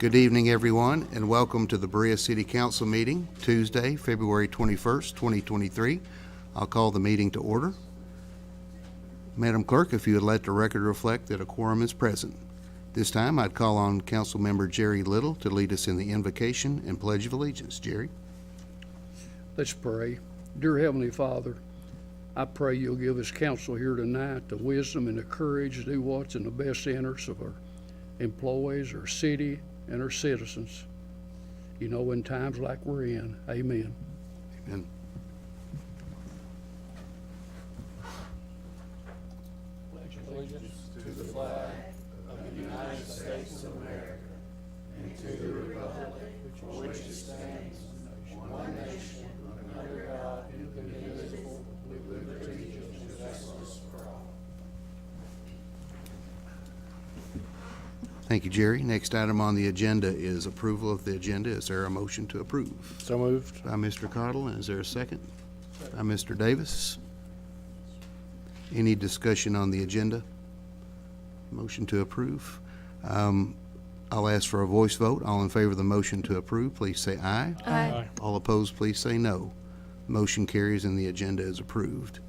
Good evening, everyone, and welcome to the Berea City Council meeting, Tuesday, February 21st, 2023. I'll call the meeting to order. Madam Clerk, if you would let the record reflect that a quorum is present. This time, I'd call on Council Member Jerry Little to lead us in the invocation and Pledge of Allegiance. Jerry? Let's pray. Dear Heavenly Father, I pray you'll give us counsel here tonight, the wisdom and the courage to do what's in the best interest of our employees, our city, and our citizens. You know, in times like we're in. Amen. Amen. Pledge allegiance to the flag of the United States of America and to the republic for which it stands, one nation, under God, indivisible, with liberty and justice for all. Thank you, Jerry. Next item on the agenda is approval of the agenda. Is there a motion to approve? So moved. By Mr. Cottle, and is there a second? By Mr. Davis. Any discussion on the agenda? Motion to approve. I'll ask for a voice vote. All in favor of the motion to approve, please say aye. Aye. All opposed, please say no. Motion carries and the agenda is approved.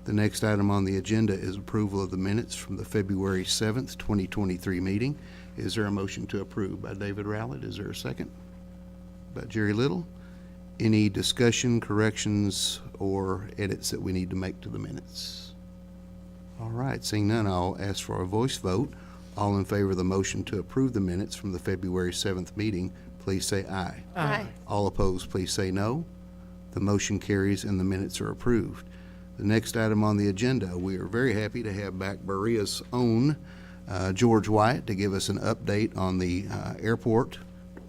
The next item on the agenda is approval of the minutes from the February 7th, 2023 meeting. Is there a motion to approve? By David Rowlett. Is there a second? By Jerry Little. Any discussion, corrections, or edits that we need to make to the minutes? All right, seeing none, I'll ask for a voice vote. All in favor of the motion to approve the minutes from the February 7th meeting, please say aye. Aye. All opposed, please say no. The motion carries and the minutes are approved. The next item on the agenda, we are very happy to have back Berea's own George Wyatt to give us an update on the airport,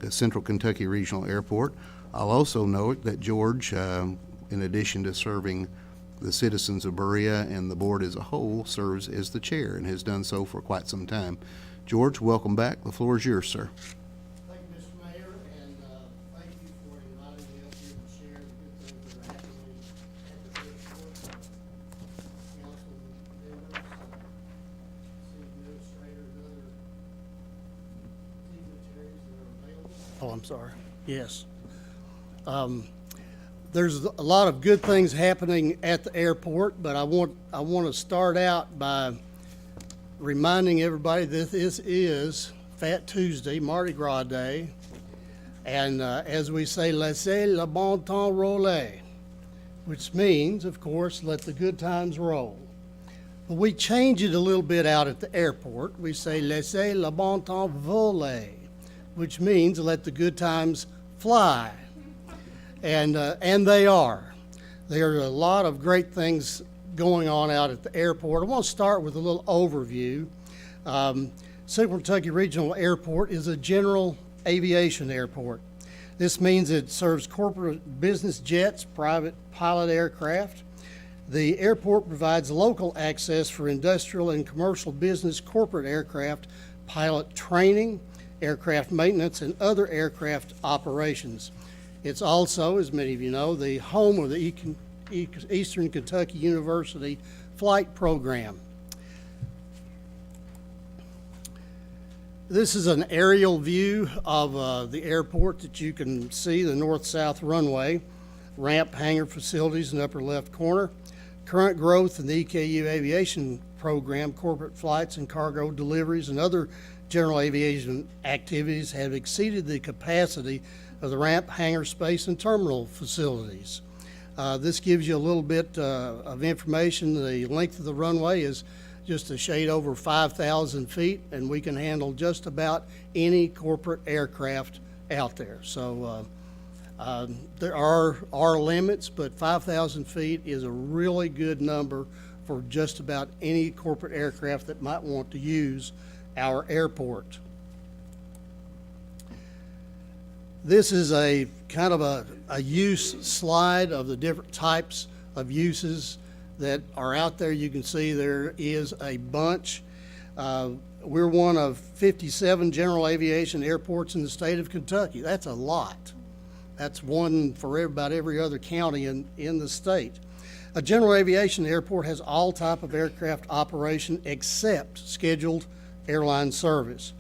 the Central Kentucky Regional Airport. I'll also note that George, in addition to serving the citizens of Berea and the board as a whole, serves as the chair and has done so for quite some time. George, welcome back. The floor is yours, sir. Thank you, Mr. Mayor, and thank you for inviting me up here to share the good things that are happening at the airport. Council members, city administrators, other dignitaries that are available. Oh, I'm sorry. Yes. There's a lot of good things happening at the airport, but I want to start out by reminding everybody that this is Fat Tuesday, Mardi Gras Day, and as we say, laissez le bon temps rouler, which means, of course, let the good times roll. But we change it a little bit out at the airport. We say laissez le bon temps voler, which means let the good times fly. And they are. There are a lot of great things going on out at the airport. I want to start with a little overview. Central Kentucky Regional Airport is a general aviation airport. This means it serves corporate business jets, private pilot aircraft. The airport provides local access for industrial and commercial business corporate aircraft, pilot training, aircraft maintenance, and other aircraft operations. It's also, as many of you know, the home of the Eastern Kentucky University flight program. This is an aerial view of the airport that you can see, the north-south runway, ramp, hangar facilities in the upper left corner. Current growth in the EKU aviation program, corporate flights and cargo deliveries and other general aviation activities have exceeded the capacity of the ramp, hangar space, and terminal facilities. This gives you a little bit of information. The length of the runway is just a shade over 5,000 feet, and we can handle just about any corporate aircraft out there. So there are limits, but 5,000 feet is a really good number for just about any corporate aircraft that might want to use our airport. This is a kind of a use slide of the different types of uses that are out there. You can see there is a bunch. We're one of 57 general aviation airports in the state of Kentucky. That's a lot. That's one for about every other county in the state. A general aviation airport has all type of aircraft operation except scheduled airline service.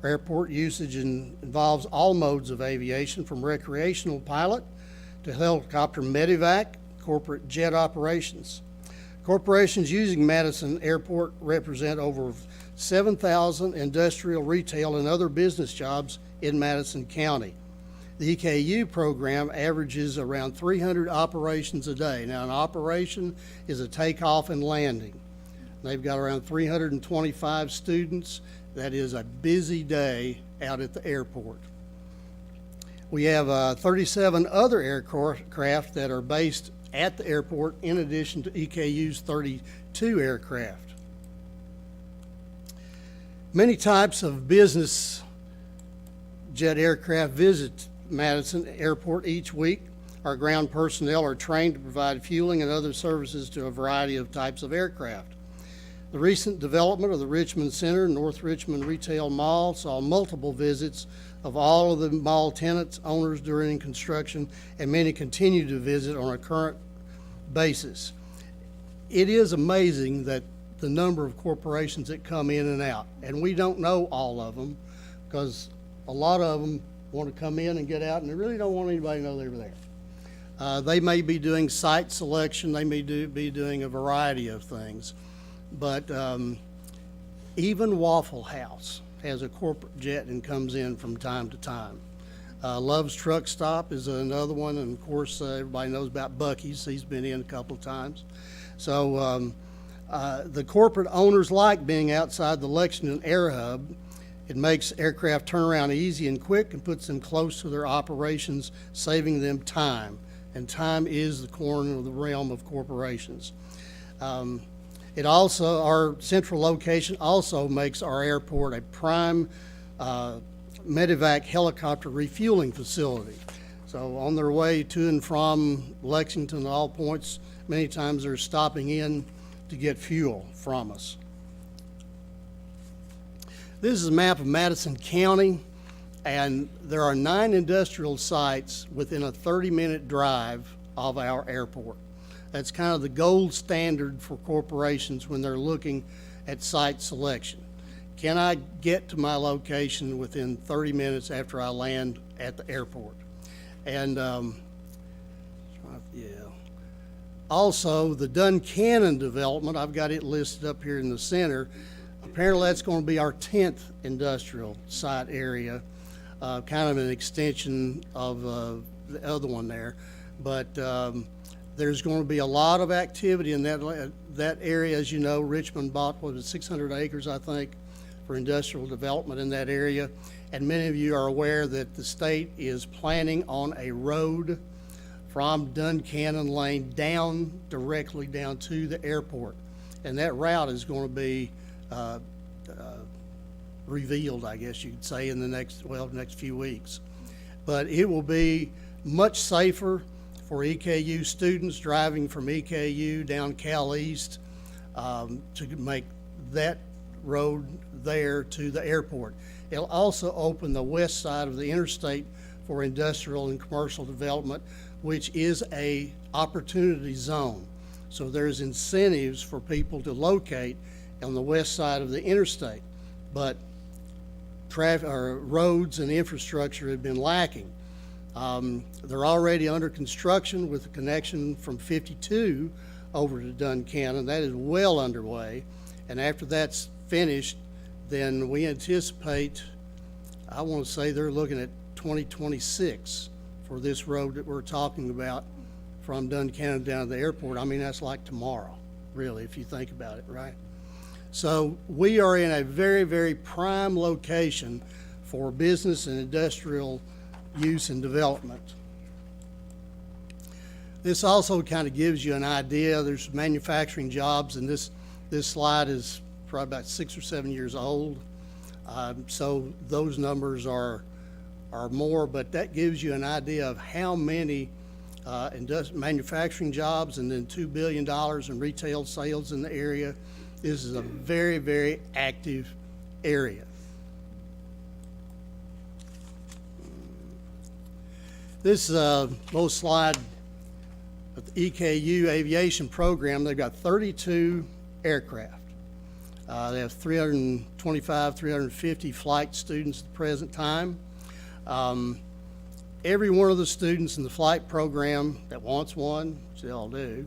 Our airport usage involves all modes of aviation, from recreational pilot to helicopter medevac, corporate jet operations. Corporations using Madison Airport represent over 7,000 industrial, retail, and other business jobs in Madison County. The EKU program averages around 300 operations a day. Now, an operation is a takeoff and landing. They've got around 325 students. That is a busy day out at the airport. We have 37 other aircraft that are based at the airport in addition to EKU's 32 aircraft. Many types of business jet aircraft visit Madison Airport each week. Our ground personnel are trained to provide fueling and other services to a variety of types of aircraft. The recent development of the Richmond Center, North Richmond Retail Mall, saw multiple visits of all of the mall tenants, owners during construction, and many continue to visit on a current basis. It is amazing that the number of corporations that come in and out, and we don't know all of them, because a lot of them want to come in and get out, and they really don't want anybody to know they were there. They may be doing site selection, they may be doing a variety of things, but even Waffle House has a corporate jet and comes in from time to time. Love's Truck Stop is another one, and of course everybody knows about Buc-ee's. He's been in a couple of times. So the corporate owners like being outside the Lexington Air Hub. It makes aircraft turnaround easy and quick and puts them close to their operations, saving them time. And time is the corner of the realm of corporations. It also, our central location also makes our airport a prime medevac helicopter refueling facility. So on their way to and from Lexington at all points, many times they're stopping in to get fuel from us. This is a map of Madison County, and there are 9 industrial sites within a 30-minute drive of our airport. That's kind of the gold standard for corporations when they're looking at site selection. Can I get to my location within 30 minutes after I land at the airport? And also the Duncannon development, I've got it listed up here in the center. Apparently that's going to be our 10th industrial site area, kind of an extension of the other one there. But there's going to be a lot of activity in that area. As you know, Richmond bought, 600 acres, I think, for industrial development in that area. And many of you are aware that the state is planning on a road from Duncannon Lane directly down to the airport. And that route is going to be revealed, I guess you could say, in the next few weeks. But it will be much safer for EKU students driving from EKU down Cal East to make that road there to the airport. It'll also open the west side of the interstate for industrial and commercial development, which is a opportunity zone. So there's incentives for people to locate on the west side of the interstate, but roads and infrastructure have been lacking. They're already under construction with a connection from 52 over to Duncannon. That is well underway, and after that's finished, then we anticipate, I want to say they're looking at 2026 for this road that we're talking about from Duncannon down to the airport. I mean, that's like tomorrow, really, if you think about it, right? So we are in a very, very prime location for business and industrial use and development. This also kind of gives you an idea. There's manufacturing jobs, and this slide is probably about 6 or 7 years old. So those numbers are more, but that gives you an idea of how many manufacturing jobs, and then $2 billion in retail sales in the area. This is a very, very active area. This little slide of the EKU aviation program, they've got 32 aircraft. They have 325, 350 flight students at the present time. Every one of the students in the flight program that wants one, which they all do,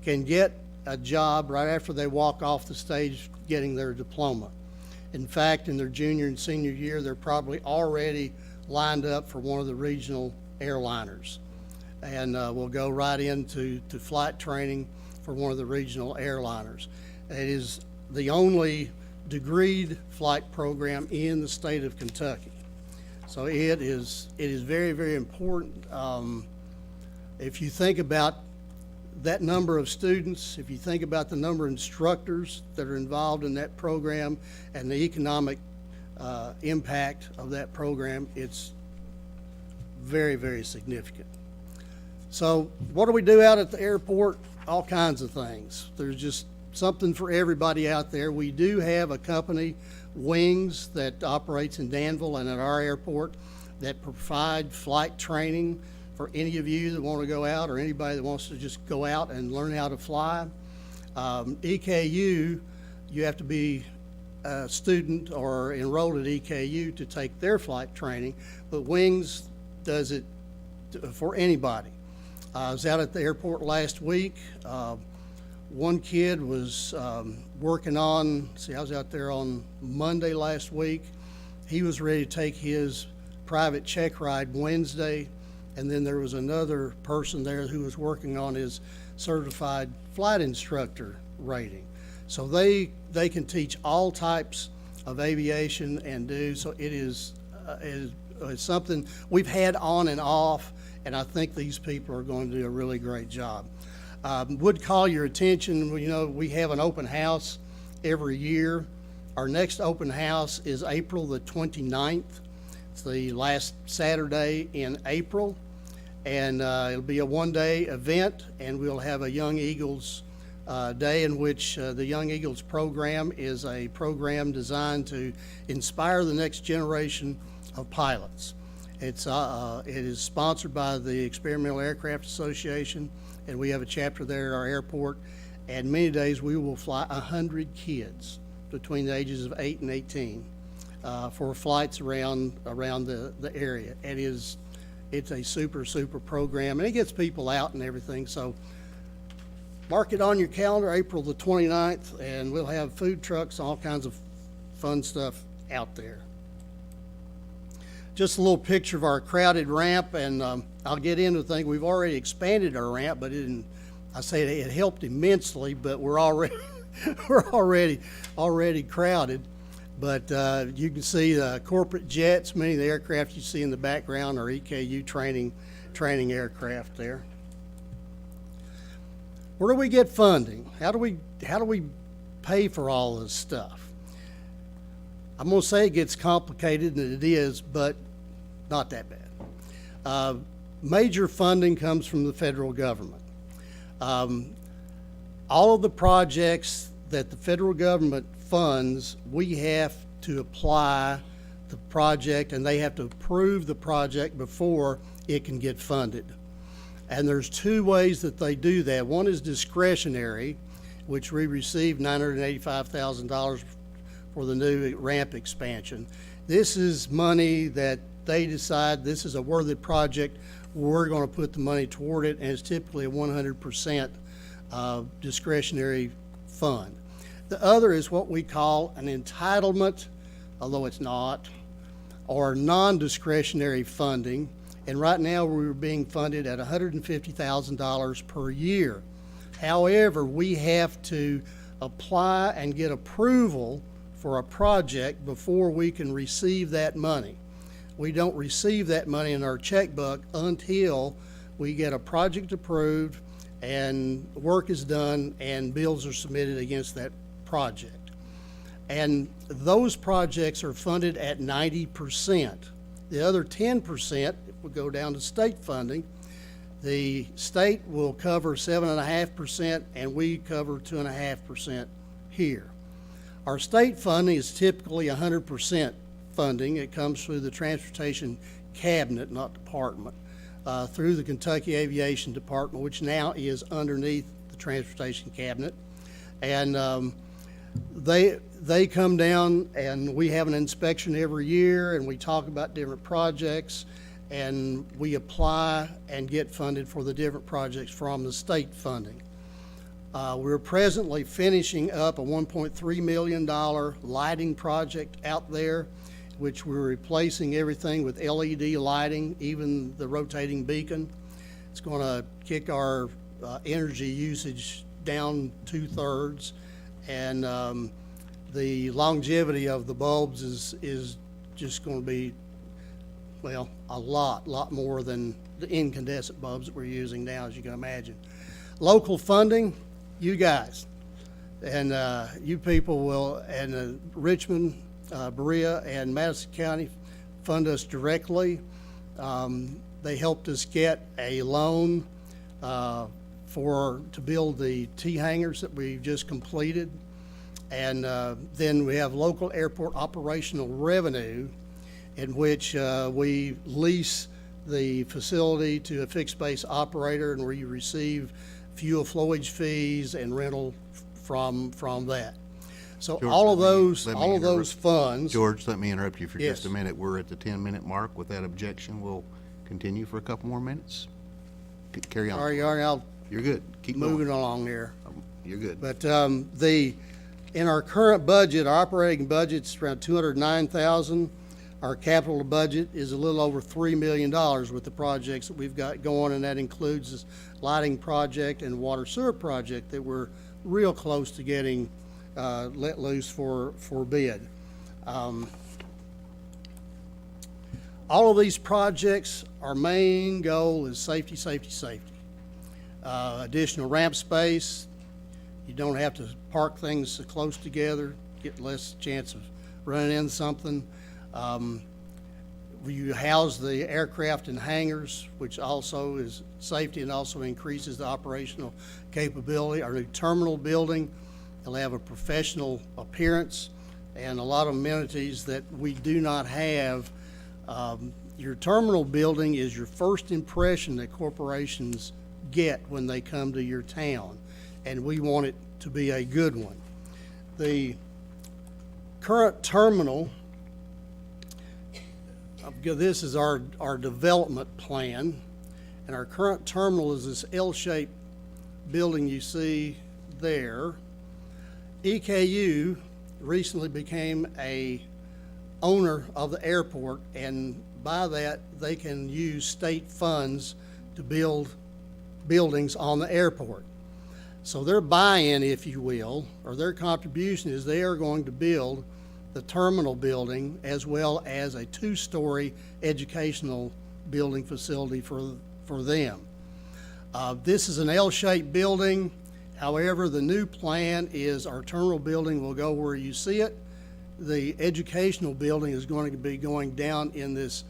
can get a job right after they walk off the stage getting their diploma. In fact, in their junior and senior year, they're probably already lined up for one of the regional airliners, and will go right into flight training for one of the regional airliners. It is the only degreed flight program in the state of Kentucky. So it is very, very important. If you think about that number of students, if you think about the number of instructors that are involved in that program and the economic impact of that program, it's very, very significant. So what do we do out at the airport? All kinds of things. There's just something for everybody out there. We do have a company, Wings, that operates in Danville and at our airport that provide flight training for any of you that want to go out or anybody that wants to just go out and learn how to fly. EKU, you have to be a student or enrolled at EKU to take their flight training, but Wings does it for anybody. I was out at the airport last week. One kid was working on, I was out there on Monday last week. He was ready to take his private check ride Wednesday, and then there was another person there who was working on his certified flight instructor rating. So they can teach all types of aviation and do, so it is something we've had on and off, and I think these people are going to do a really great job. Would call your attention, you know, we have an open house every year. Our next open house is April the 29th. It's the last Saturday in April, and it'll be a one-day event, and we'll have a Young Eagles Day in which the Young Eagles program is a program designed to inspire the next generation of pilots. It is sponsored by the Experimental Aircraft Association, and we have a chapter there at our airport, and many days we will fly 100 kids between the ages of 8 and 18 for flights around the area. It's a super program, and it gets people out and everything. So mark it on your calendar, April the 29th, and we'll have food trucks, all kinds of fun stuff out there. Just a little picture of our crowded ramp, and I'll get into the thing. We've already expanded our ramp, but it helped immensely, but we're already already crowded. But you can see the corporate jets. Many of the aircraft you see in the background are EKU training aircraft there. Where do we get funding? How do we pay for all this stuff? I'm going to say it gets complicated, and it is, but not that bad. Major funding comes from the federal government. All of the projects that the federal government funds, we have to apply the project, and they have to approve the project before it can get funded. And there's two ways that they do that. One is discretionary, which we received $985,000 for the new ramp expansion. This is money that they decide this is a worthy project, we're going to put the money toward it, and it's typically a 100% discretionary fund. The other is what we call an entitlement, although it's not, or non-discretionary funding, and right now we're being funded at $150,000 per year. However, we have to apply and get approval for a project before we can receive that money. We don't receive that money in our checkbook until we get a project approved and work is done and bills are submitted against that project. And those projects are funded at 90%. The other 10% will go down to state funding. The state will cover 7.5% and we cover 2.5% here. Our state funding is typically 100% funding. It comes through the Transportation Cabinet, not Department, through the Kentucky Aviation Department, which now is underneath the Transportation Cabinet. And They come down and we have an inspection every year and we talk about different projects and we apply and get funded for the different projects from the state funding. We're presently finishing up a $1.3 million lighting project out there, which we're replacing everything with LED lighting, even the rotating beacon. It's going to kick our energy usage down 2/3, and the longevity of the bulbs is just going to be, well, a lot more than the incandescent bulbs that we're using now, as you can imagine. Local funding, you guys, and you people will, and Richmond, Berea, and Madison County fund us directly. They helped us get a loan to build the T-hangars that we've just completed. And then we have local airport operational revenue, in which we lease the facility to a fixed-base operator, and we receive fuel flowage fees and rental from that. So George, all of let me those funds. George, let me interrupt you for just a Yes. minute. We're at the 10-minute mark. With that objection, we'll continue for a couple more minutes. Carry on. All right, I'll You're good. Keep moving going. along here. You're good. But in our current budget, our operating budget's around $209,000. Our capital budget is a little over $3 million with the projects that we've got going, and that includes this lighting project and water sewer project that we're real close to getting let loose for bid. All of these projects, our main goal is safety, safety, safety. Additional ramp space. You don't have to park things so close together, get less chance of running into something. You house the aircraft in hangars, which also is safety and also increases the operational capability. Our new terminal building will have a professional appearance and a lot of amenities that we do not have. Your terminal building is your first impression that corporations get when they come to your town, and we want it to be a good one. The current terminal, this is our development plan, and our current terminal is this L-shaped building you see there. EKU recently became a owner of the airport, and by that, they can use state funds to build buildings on the airport. So their buy-in, if you will, or their contribution is they are going to build the terminal building as well as a 2-story educational building facility for them. This is an L-shaped building. However, the new plan is our terminal building will go where you see it. The educational building is going to be going down in this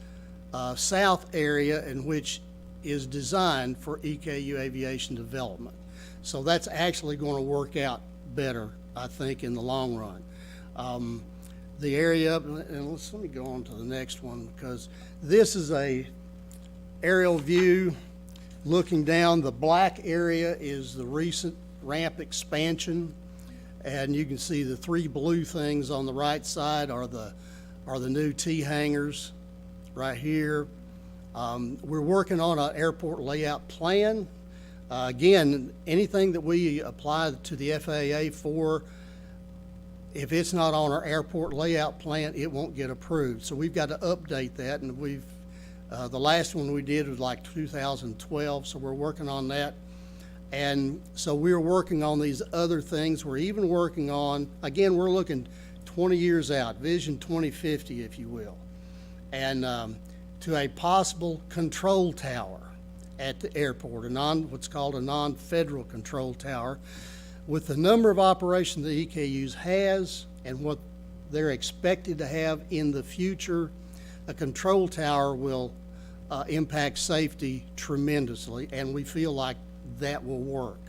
south area, in which is designed for EKU aviation development. So that's actually going to work out better, I think, in the long run. The area, and let me go on to the next one, because this is a aerial view looking down. The black area is the recent ramp expansion, and you can see the 3 blue things on the right side are the new T-hangars right here. We're working on an airport layout plan. Again, anything that we apply to the FAA for, if it's not on our airport layout plan, it won't get approved. So we've got to update that, and the last one we did was like 2012, so we're working on that. And so we're working on these other things. We're even working on, again, we're looking 20 years out, Vision 2050, if you will, and to a possible control tower at the airport, what's called a non-federal control tower. With the number of operations the EKUs has and what they're expected to have in the future, a control tower will impact safety tremendously, and we feel like that will work.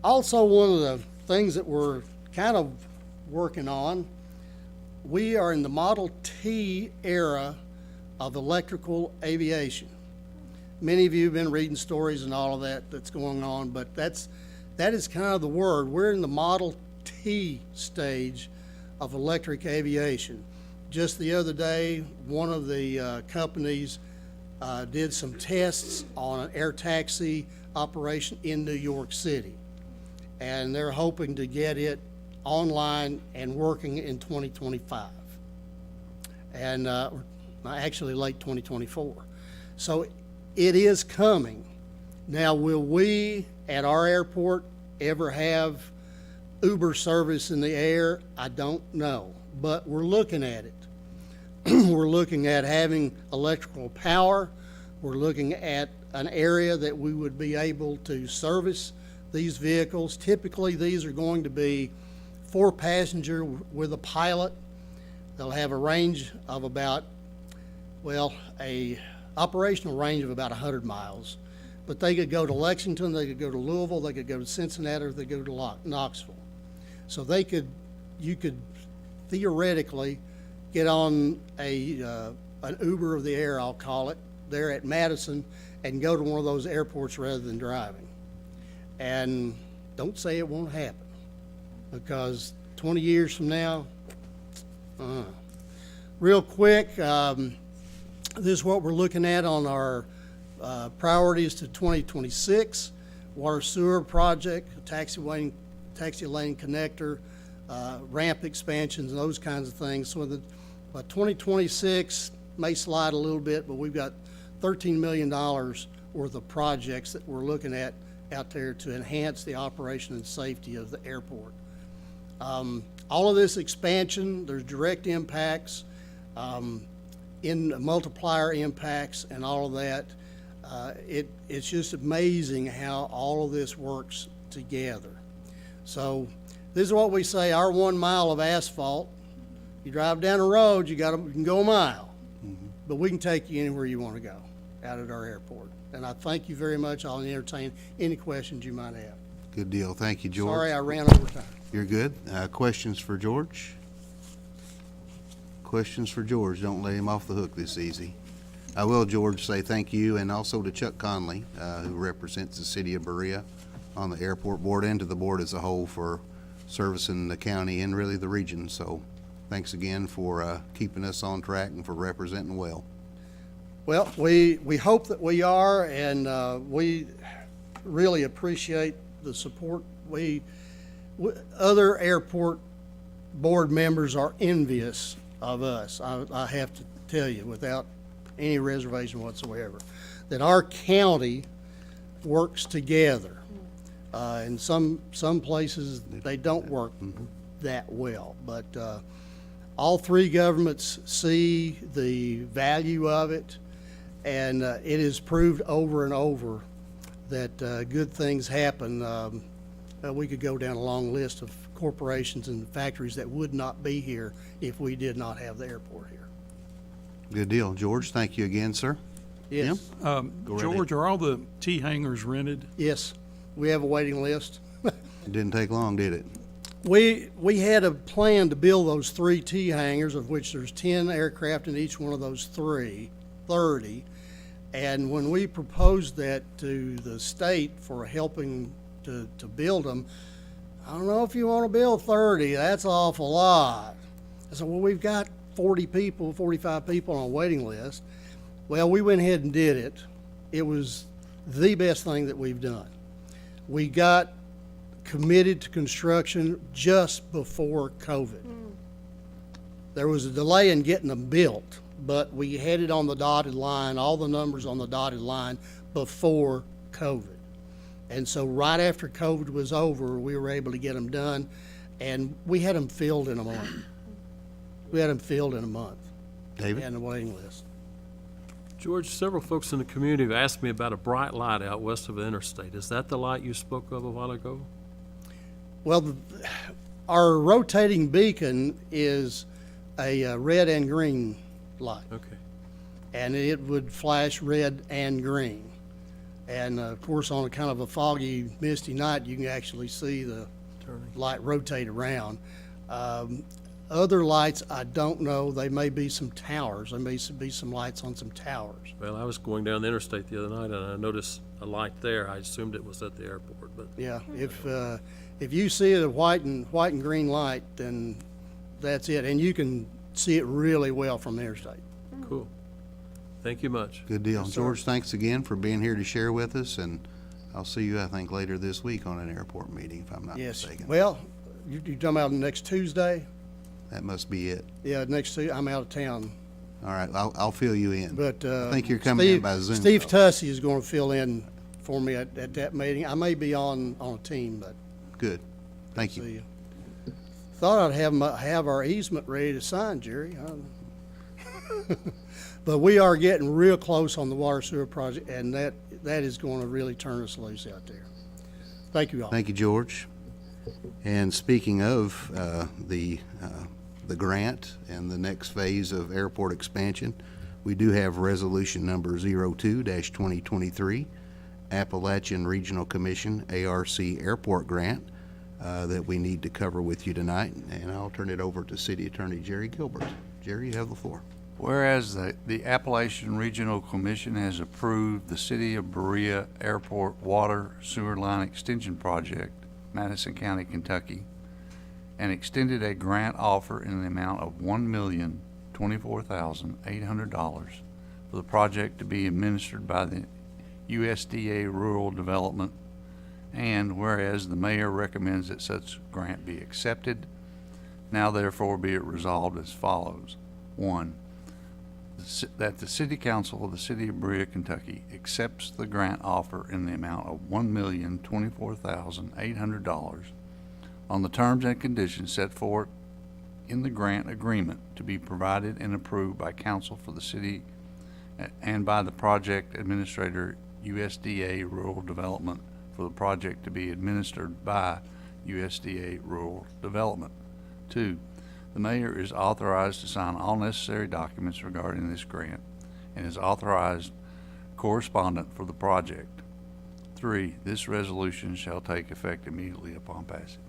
Also, one of the things that we're kind of working on, we are in the Model T era of electrical aviation. Many of you have been reading stories and all of that that's going on, but that is kind of the word. We're in the Model T stage of electric aviation. Just the other day, one of the companies did some tests on an air taxi operation in New York City. And they're hoping to get it online and working in 2025. And actually late 2024. So it is coming. Now, will we at our airport ever have Uber service in the air? I don't know, but we're looking at it. We're looking at having electrical power. We're looking at an area that we would be able to service these vehicles. Typically, these are going to be 4-passenger with a pilot. They'll have a range of about, well, a operational range of about 100 miles. But they could go to Lexington, they could go to Louisville, they could go to Cincinnati, or they could go to Knoxville. So you could theoretically get on an Uber of the air, I'll call it, there at Madison, and go to one of those airports rather than driving. And don't say it won't happen, because 20 years from now, real quick, this is what we're looking at on our priorities to 2026. Water sewer project, taxi lane connector, ramp expansions, and those kinds of things. So by 2026, may slide a little bit, but we've got $13 million worth of projects that we're looking at out there to enhance the operation and safety of the airport. All of this expansion, there's direct impacts, in multiplier impacts and all of that. It's just amazing how all of this works together. So this is what we say, our 1 mile of asphalt, you drive down the road, you can go a mile, but we can take you anywhere you want to go out at our airport. And I thank you very much. I'll entertain any questions you might have. Good deal. Thank you, George. Sorry I ran over time. You're good. Questions for George? Questions for George? Don't lay him off the hook this easy. I will, George, say thank you, and also to Chuck Conley, who represents the city of Berea on the airport board, and to the board as a whole for servicing the county and really the region. So thanks again for keeping us on track and for representing well. Well, we hope that we are, and we really appreciate the support. Other airport board members are envious of us. I have to tell you, without any reservation whatsoever, that our county works together. In some places, they don't work that well, but all three governments see the value of it, and it is proved over and over that good things happen. We could go down a long list of corporations and factories that would not be here if we did not have the airport here. Good deal. George, thank you again, sir. Yes, Go right George, ahead. are all the T hangars rented? yes, we have a waiting list. It didn't take long, did it? We had a plan to build those 3 T hangars, of which there's 10 aircraft in each one of those 30. And when we proposed that to the state for helping to build them, I don't know if you want to build 30, that's an awful lot. I said, well, we've got 40 people, 45 people on a waiting list. Well, we went ahead and did it. It was the best thing that we've done. We got committed to construction just before COVID. There was a delay in getting them built, but we had it on the dotted line, all the numbers on the dotted line before COVID. And so right after COVID was over, we were able to get them done, and we had them filled in a month. David? And the waiting list. George, several folks in the community have asked me about a bright light out west of the interstate. Is that the light you spoke of a while ago? Well, our rotating beacon is a red and green light, Okay. and it would flash red and green. And of course, on a kind of a foggy, misty night, you can actually see the Turning. light rotate around. Other lights, I don't know. They may be some towers. There may be some lights on some towers. Well, I was going down the interstate the other night and I noticed a light there. I assumed it was at the airport, but Yeah, if you see a white and green light, then that's it. And you can see it really well from the interstate. Cool. Thank you much. Good deal. Yes, sir. George, thanks again for being here to share with us, and I'll see you, I think, later this week on an airport meeting, if I'm not Yes. mistaken. Well, you talking about next Tuesday? That must be it. Yeah, next Tuesday. I'm out of town. All right, I'll fill you in. But I think you're coming in by Zoom. Steve though. Tussey is going to fill in for me at that meeting. I may be on a team, but Good. Thank see you. you. Thought I'd have our easement ready to sign, Jerry. But we are getting real close on the water sewer project, and that is going to really turn us loose out there. Thank you all. Thank you, George. And speaking of the grant and the next phase of airport expansion, we do have resolution number 02-2023, Appalachian Regional Commission ARC Airport Grant, that we need to cover with you tonight. And I'll turn it over to City Attorney Jerry Gilbert. Jerry, you have the floor. Whereas the Appalachian Regional Commission has approved the City of Berea Airport Water Sewer Line Extension Project, Madison County, Kentucky, and extended a grant offer in the amount of $1,024,800 for the project to be administered by the USDA Rural Development, and whereas the mayor recommends that such grant be accepted, now therefore be it resolved as follows. 1, that the City Council of the City of Berea, Kentucky accepts the grant offer in the amount of $1,024,800 on the terms and conditions set forth in the grant agreement to be provided and approved by council for the city and by the project administrator, USDA Rural Development, for the project to be administered by USDA Rural Development. 2, the mayor is authorized to sign all necessary documents regarding this grant and is authorized correspondent for the project. 3, this resolution shall take effect immediately upon passage.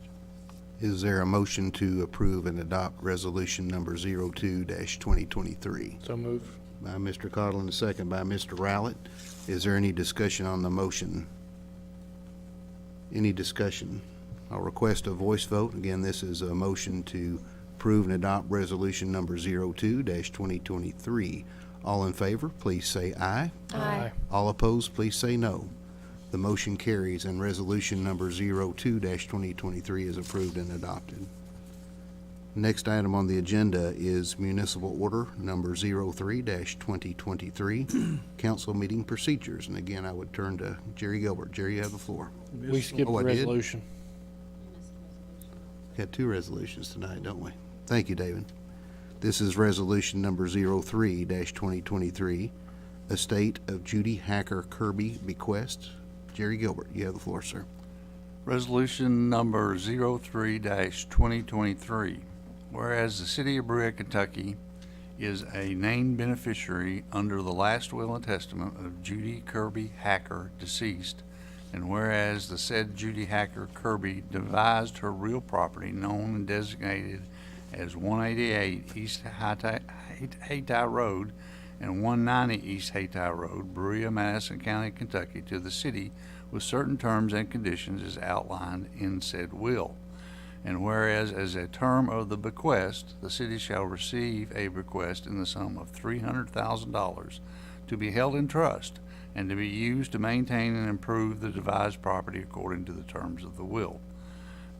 Is there a motion to approve and adopt resolution number 02-2023? So move. By Mr. Cottle and a second by Mr. Rowlett. Is there any discussion on the motion? Any discussion? I'll request a voice vote. Again, this is a motion to approve and adopt resolution number 02-2023. All in favor, please say aye. Aye. All opposed, please say no. The motion carries and resolution number 02-2023 is approved and adopted. Next item on the agenda is municipal order number 03-2023, council meeting procedures. And again, I would turn to Jerry Gilbert. Jerry, you have the floor. We skipped Oh, the I did? resolution. Got two resolutions tonight, don't we? Thank you, David. This is resolution number 03-2023, estate of Judy Hacker Kirby bequest. Jerry Gilbert, you have the floor, sir. Resolution number 03-2023, whereas the City of Berea, Kentucky is a named beneficiary under the last will and testament of Judy Kirby Hacker, deceased, and whereas the said Judy Hacker Kirby devised her real property known and designated as 188 East Hayti Road and 190 East Hayti Road, Berea, Madison County, Kentucky, to the city with certain terms and conditions as outlined in said will. And whereas as a term of the bequest, the city shall receive a bequest in the sum of $300,000 to be held in trust and to be used to maintain and improve the devised property according to the terms of the will.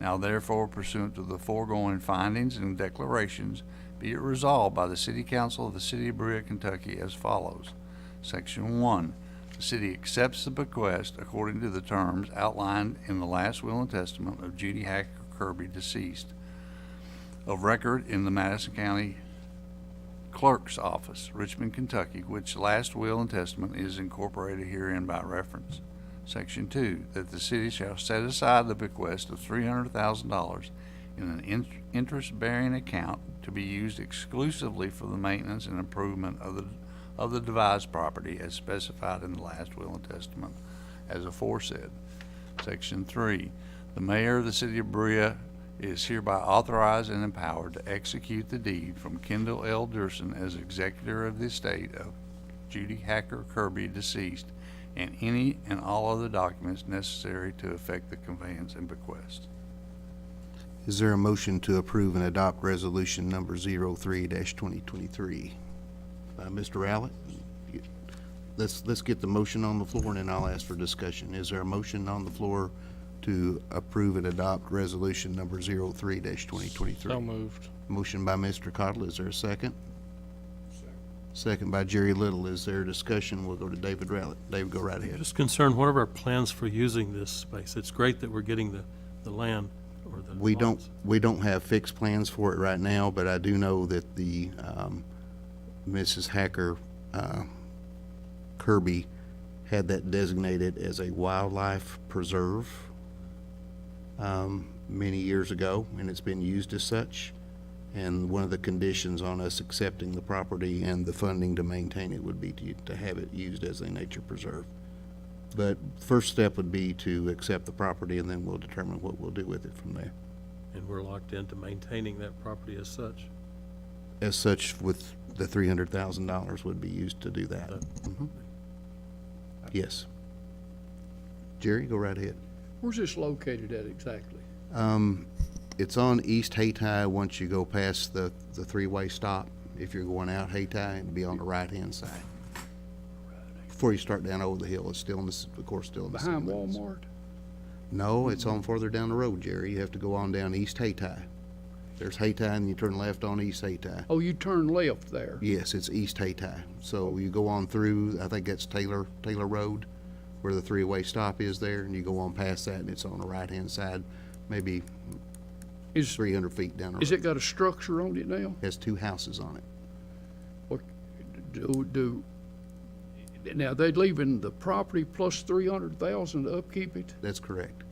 Now therefore, pursuant to the foregoing findings and declarations, be it resolved by the City Council of the City of Berea, Kentucky as follows. Section 1. The city accepts the bequest according to the terms outlined in the last will and testament of Judy Hacker Kirby, deceased, of record in the Madison County Clerk's Office, Richmond, Kentucky, which last will and testament is incorporated herein by reference. Section 2, that the city shall set aside the bequest of $300,000 in an interest-bearing account to be used exclusively for the maintenance and improvement of the devised property as specified in the last will and testament as aforesaid. Section 3, the mayor of the City of Berea is hereby authorized and empowered to execute the deed from Kendall L. Durson as executor of the estate of Judy Hacker Kirby, deceased, and any and all other documents necessary to effect the conveyance and bequest. Is there a motion to approve and adopt resolution number 03-2023? By Mr. Rowlett? Let's get the motion on the floor, and then I'll ask for discussion. Is there a motion on the floor to approve and adopt resolution number 03-2023? So moved. Motion by Mr. Cottle. Is there a second? Second by Jerry Little. Is there discussion? We'll go to David Rowlett. David, go right ahead. Just concerned, what are our plans for using this space? It's great that we're getting the land or the We lots. don't have fixed plans for it right now, but I do know that the, Mrs. Hacker, Kirby had that designated as a wildlife preserve, many years ago, and it's been used as such. And one of the conditions on us accepting the property and the funding to maintain it would be to have it used as a nature preserve. But first step would be to accept the property, and then we'll determine what we'll do with it from there. And we're locked into maintaining that property as such. As such, with the $300,000 would be used to do that. Mhm. Yes. Jerry, go right ahead. Where's this located at exactly? It's on East Hayti once you go past the three-way stop. If you're going out Hayti, it'd be on the right-hand side. Before you start down over the hill, it's still in this, of course, still in the city Behind limits. Walmart? No, it's on further down the road, Jerry. You have to go on down East Hayti. There's Hayti, and you turn left on East Hayti. Oh, you turn left there. Yes, it's East Hayti. So you go on through, I think that's Taylor Road, where the three-way stop is there, and you go on past that, and it's on the right-hand side, maybe Is, 300 feet down the road. is it got a structure on it now? Has two houses on it. What, now they leaving the property plus 300,000 to upkeep it? That's correct.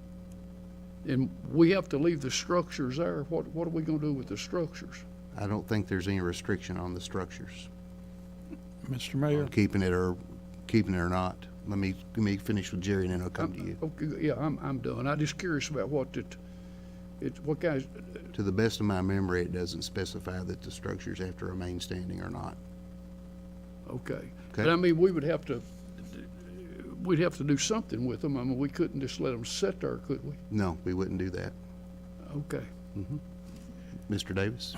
And we have to leave the structures there. What are we gonna do with the structures? I don't think there's any restriction on the structures, Mr. Mayor, keeping it or not. Let me finish with Jerry, and then I'll come to you. Okay, yeah, I'm done. I'm just curious about what what guys, To the best of my memory, it doesn't specify that the structures have to remain standing or not. okay. Okay. But I mean, we'd have to do something with them. I mean, we couldn't just let them sit there, could we? No, we wouldn't do that. Okay. Mr. Davis?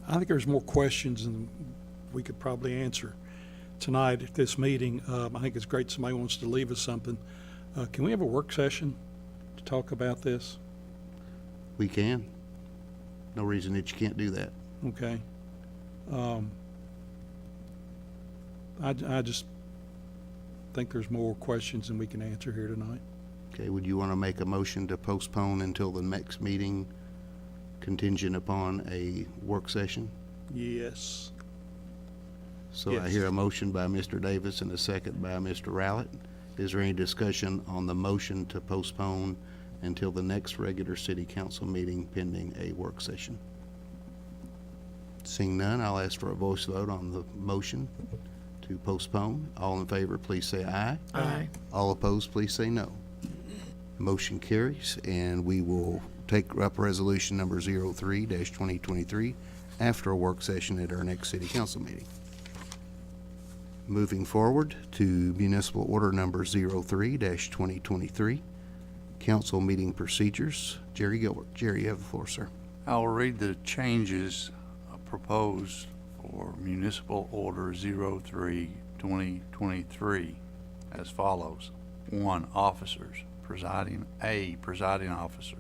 I think there's more questions than we could probably answer tonight at this meeting. I think it's great somebody wants to leave us something. Can we have a work session to talk about this? We can. No reason that you can't do that. Okay. I just think there's more questions than we can answer here tonight. Okay, would you want to make a motion to postpone until the next meeting contingent upon a work session? Yes. So I Yes. hear a motion by Mr. Davis and a second by Mr. Rowlett. Is there any discussion on the motion to postpone until the next regular city council meeting pending a work session? Seeing none, I'll ask for a voice vote on the motion to postpone. All in favor, please say aye. Aye. All opposed, please say no. Motion carries, and we will take up resolution number 03-2023 after a work session at our next city council meeting. Moving forward to municipal order number 03-2023, council meeting procedures. Jerry Gilbert. Jerry, you have the floor, sir. I will read the changes proposed for municipal order 03-2023 as follows. 1, officers. Presiding officer.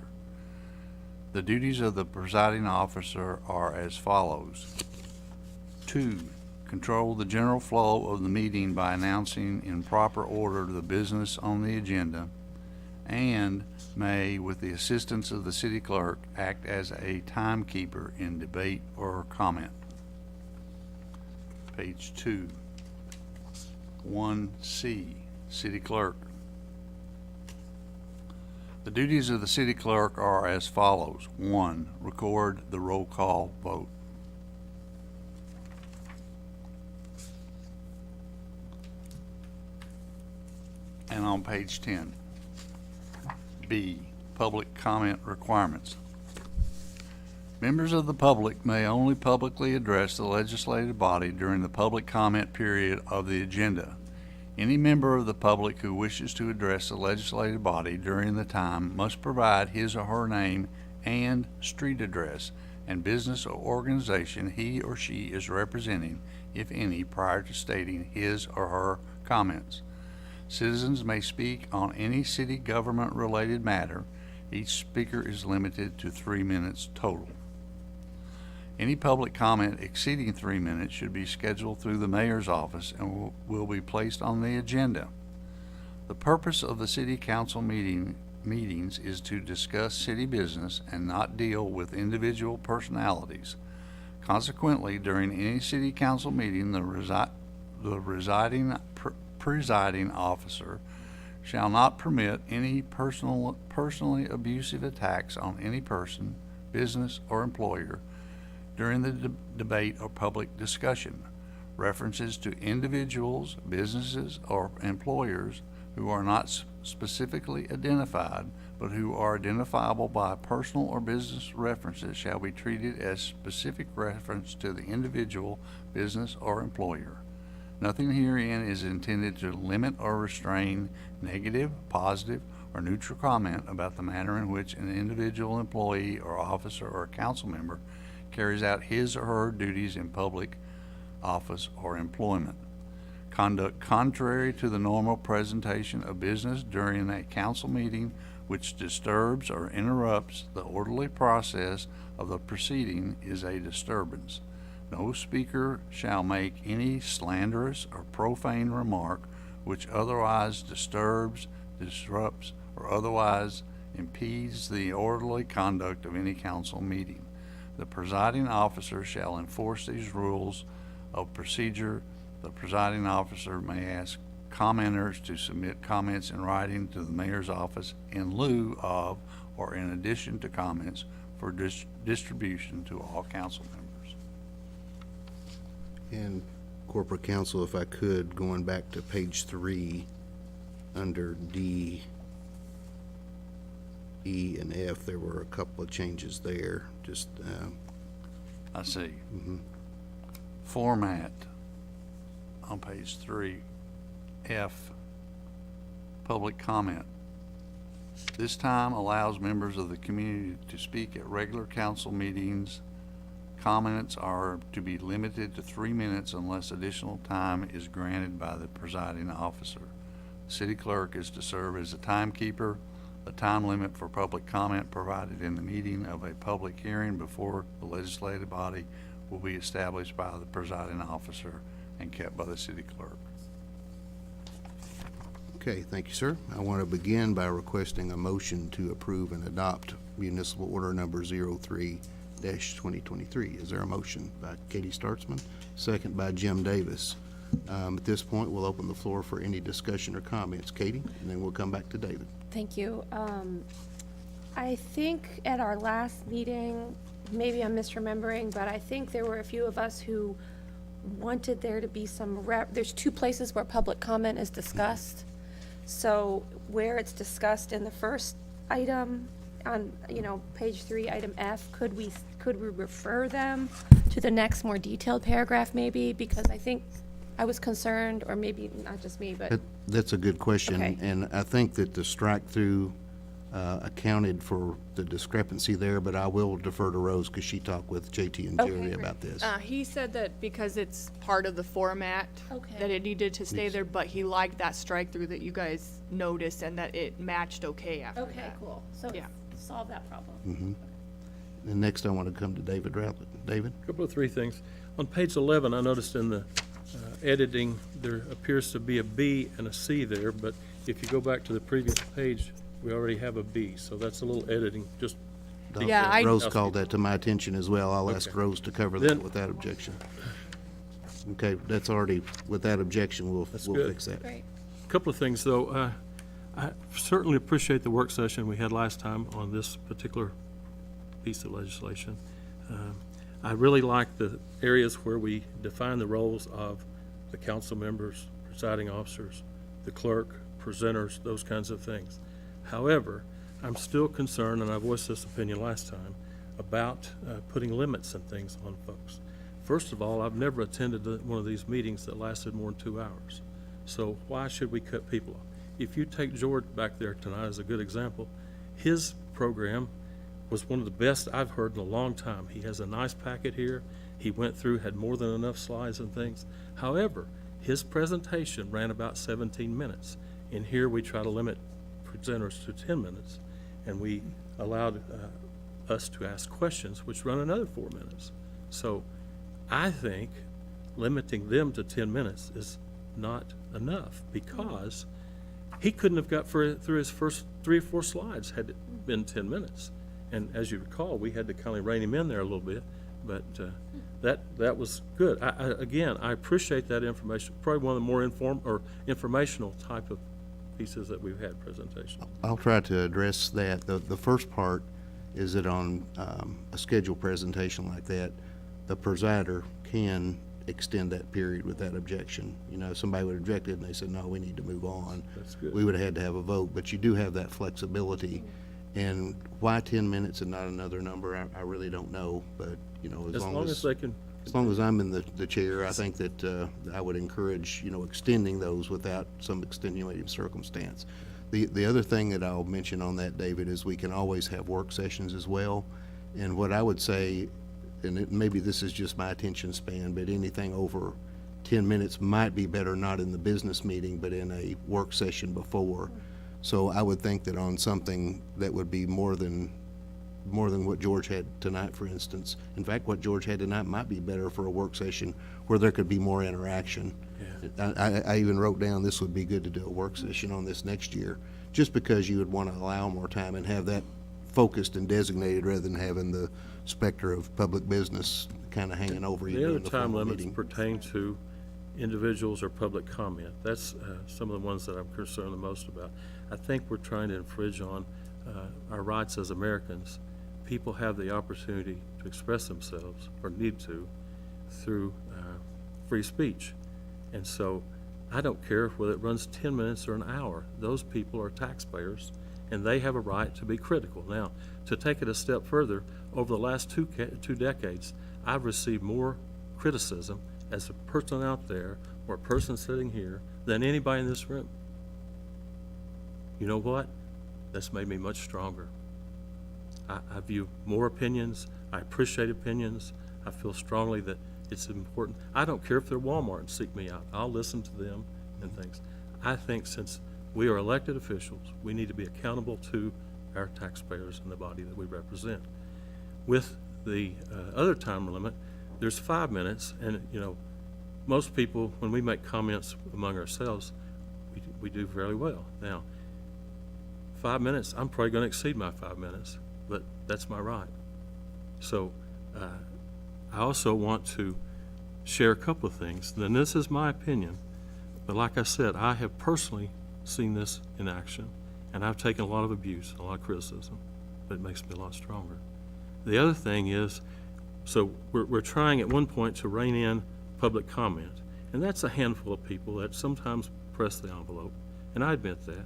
The duties of the presiding officer are as follows. 2, control the general flow of the meeting by announcing in proper order the business on the agenda, and may, with the assistance of the city clerk, act as a timekeeper in debate or comment. Page 2. 1C, city clerk. The duties of the city clerk are as follows. 1, record the roll call vote. And on page 10. B, public comment requirements. Members of the public may only publicly address the legislative body during the public comment period of the agenda. Any member of the public who wishes to address the legislative body during the time must provide his or her name and street address and business or organization he or she is representing, if any, prior to stating his or her comments. Citizens may speak on any city government-related matter. Each speaker is limited to 3 minutes total. Any public comment exceeding 3 minutes should be scheduled through the mayor's office and will be placed on the agenda. The purpose of the city council meetings is to discuss city business and not deal with individual personalities. Consequently, during any city council meeting, the presiding officer shall not permit any personally abusive attacks on any person, business, or employer during the debate or public discussion. References to individuals, businesses, or employers who are not specifically identified but who are identifiable by personal or business references shall be treated as specific reference to the individual, business, or employer. Nothing herein is intended to limit or restrain negative, positive, or neutral comment about the manner in which an individual employee or officer or council member carries out his or her duties in public office or employment. Conduct contrary to the normal presentation of business during a council meeting which disturbs or interrupts the orderly process of the proceeding is a disturbance. No speaker shall make any slanderous or profane remark which otherwise disturbs, disrupts, or otherwise impedes the orderly conduct of any council meeting. The presiding officer shall enforce these rules of procedure. The presiding officer may ask commenters to submit comments in writing to the mayor's office in lieu of or in addition to comments for distribution to all council members. And corporate counsel, if I could, going back to page 3, under D, E, and F, there were a couple of changes there. Just, I see. Format on page 3, F, public comment. This time allows members of the community to speak at regular council meetings. Comments are to be limited to 3 minutes unless additional time is granted by the presiding officer. The city clerk is to serve as a timekeeper. The time limit for public comment provided in the meeting of a public hearing before the legislative body will be established by the presiding officer and kept by the city clerk. okay, thank you, sir. I want to begin by requesting a motion to approve and adopt municipal order number 03-2023. Is there a motion by Katie Startzman, second by Jim Davis? At this point, we'll open the floor for any discussion or comments. Katie, and then we'll come back to David. Thank you. I think at our last meeting, maybe I'm misremembering, but I think there were a few of us who wanted there to be some there's 2 places where public comment is discussed. So where it's discussed in the first item on, page 3, item F, could we refer them to the next more detailed paragraph maybe? Because I think I was concerned, or maybe not just me, but That's a good question, Okay. and I think that the strike-through accounted for the discrepancy there, but I will defer to Rose because she talked with JT and Okay, Jerry great. about this. He said that because it's part of the format, Okay. that it needed to stay there, but he liked that strike-through that you guys noticed and that it matched okay after okay, that. cool. So Yeah. solve that problem. And next, I want to come to David Routlett. David? Couple of 3 things. On page 11, I noticed in the editing, there appears to be a B and a C there, but if you go back to the previous page, we already have a B, so that's a little editing, just. Yeah, I- Rose called that to my attention as well. I'll ask Okay. Rose to cover that Then- without objection. Okay, that's already, without objection, we'll good. fix that. Great. Couple of things, though. I certainly appreciate the work session we had last time on this particular piece of legislation. I really like the areas where we define the roles of the council members, presiding officers, the clerk, presenters, those kinds of things. However, I'm still concerned, and I voiced this opinion last time, about putting limits and things on folks. First of all, I've never attended one of these meetings that lasted more than 2 hours. So why should we cut people off? If you take George back there tonight as a good example, his program was one of the best I've heard in a long time. He has a nice packet here. He went through, had more than enough slides and things. However, his presentation ran about 17 minutes. In here, we try to limit presenters to 10 minutes, and we allowed us to ask questions, which run another 4 minutes. So I think limiting them to 10 minutes is not enough, because he couldn't have got through his first 3 or 4 slides had it been 10 minutes. And as you recall, we had to kind of rein him in there a little bit, but that was good. Again, I appreciate that information, probably one of the more informational type of pieces that we've had presentation. I'll try to address that. The first part is that on a scheduled presentation like that, the presider can extend that period with that objection. You know, somebody would object it and they said, no, we need to move on. That's good. We would have had to have a vote, but you do have that flexibility. And why 10 minutes and not another number, I really don't know, but, you know, As long as they can, as long as I'm in the chair, I think that I would encourage, you know, extending those without some extenuating circumstance. The other thing that I'll mention on that, David, is we can always have work sessions as well. And what I would say, and maybe this is just my attention span, but anything over 10 minutes might be better, not in the business meeting, but in a work session before. So I would think that on something that would be more than what George had tonight, for instance. In fact, what George had tonight might be better for a work session where there could be more interaction. I even wrote down this would be good to do a work session on this next year, just because you would want to allow more time and have that focused and designated rather than having the specter of public business kind of hanging over you the other during the time formal limits meeting. pertain to individuals or public comment. That's some of the ones that I'm concerned the most about. I think we're trying to infringe on our rights as Americans. People have the opportunity to express themselves, or need to, through free speech. And so I don't care whether it runs 10 minutes or an hour. Those people are taxpayers, and they have a right to be critical. Now, to take it a step further, over the last two decades, I've received more criticism as a person out there or a person sitting here than anybody in this room. You know what? That's made me much stronger. I view more opinions. I appreciate opinions. I feel strongly that it's important. I don't care if they're Walmart and seek me out. I'll listen to them and things. I think since we are elected officials, we need to be accountable to our taxpayers and the body that we represent. With the other time limit, there's 5 minutes, and, you know, most people, when we make comments among ourselves, we do fairly well. Now, 5 minutes, I'm probably going to exceed my 5 minutes, but that's my right. So I also want to share a couple of things. And this is my opinion, but like I said, I have personally seen this in action, and I've taken a lot of abuse, a lot of criticism, but it makes me a lot stronger. The other thing is, so we're trying at one point to rein in public comment, and that's a handful of people that sometimes press the envelope, and I admit that.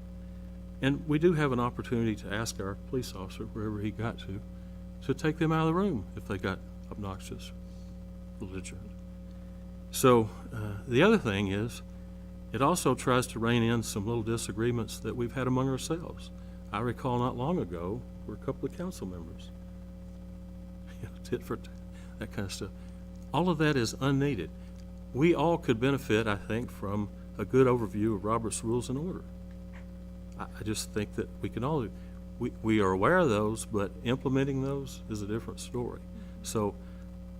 And we do have an opportunity to ask our police officer, wherever he got to take them out of the room if they got obnoxious, belligerent. So the other thing is, it also tries to rein in some little disagreements that we've had among ourselves. I recall not long ago, were a couple of council members, tit for tat, that kind of stuff. All of that is unneeded. We all could benefit, I think, from a good overview of Robert's Rules and Order. I just think that we can all, we are aware of those, but implementing those is a different story. So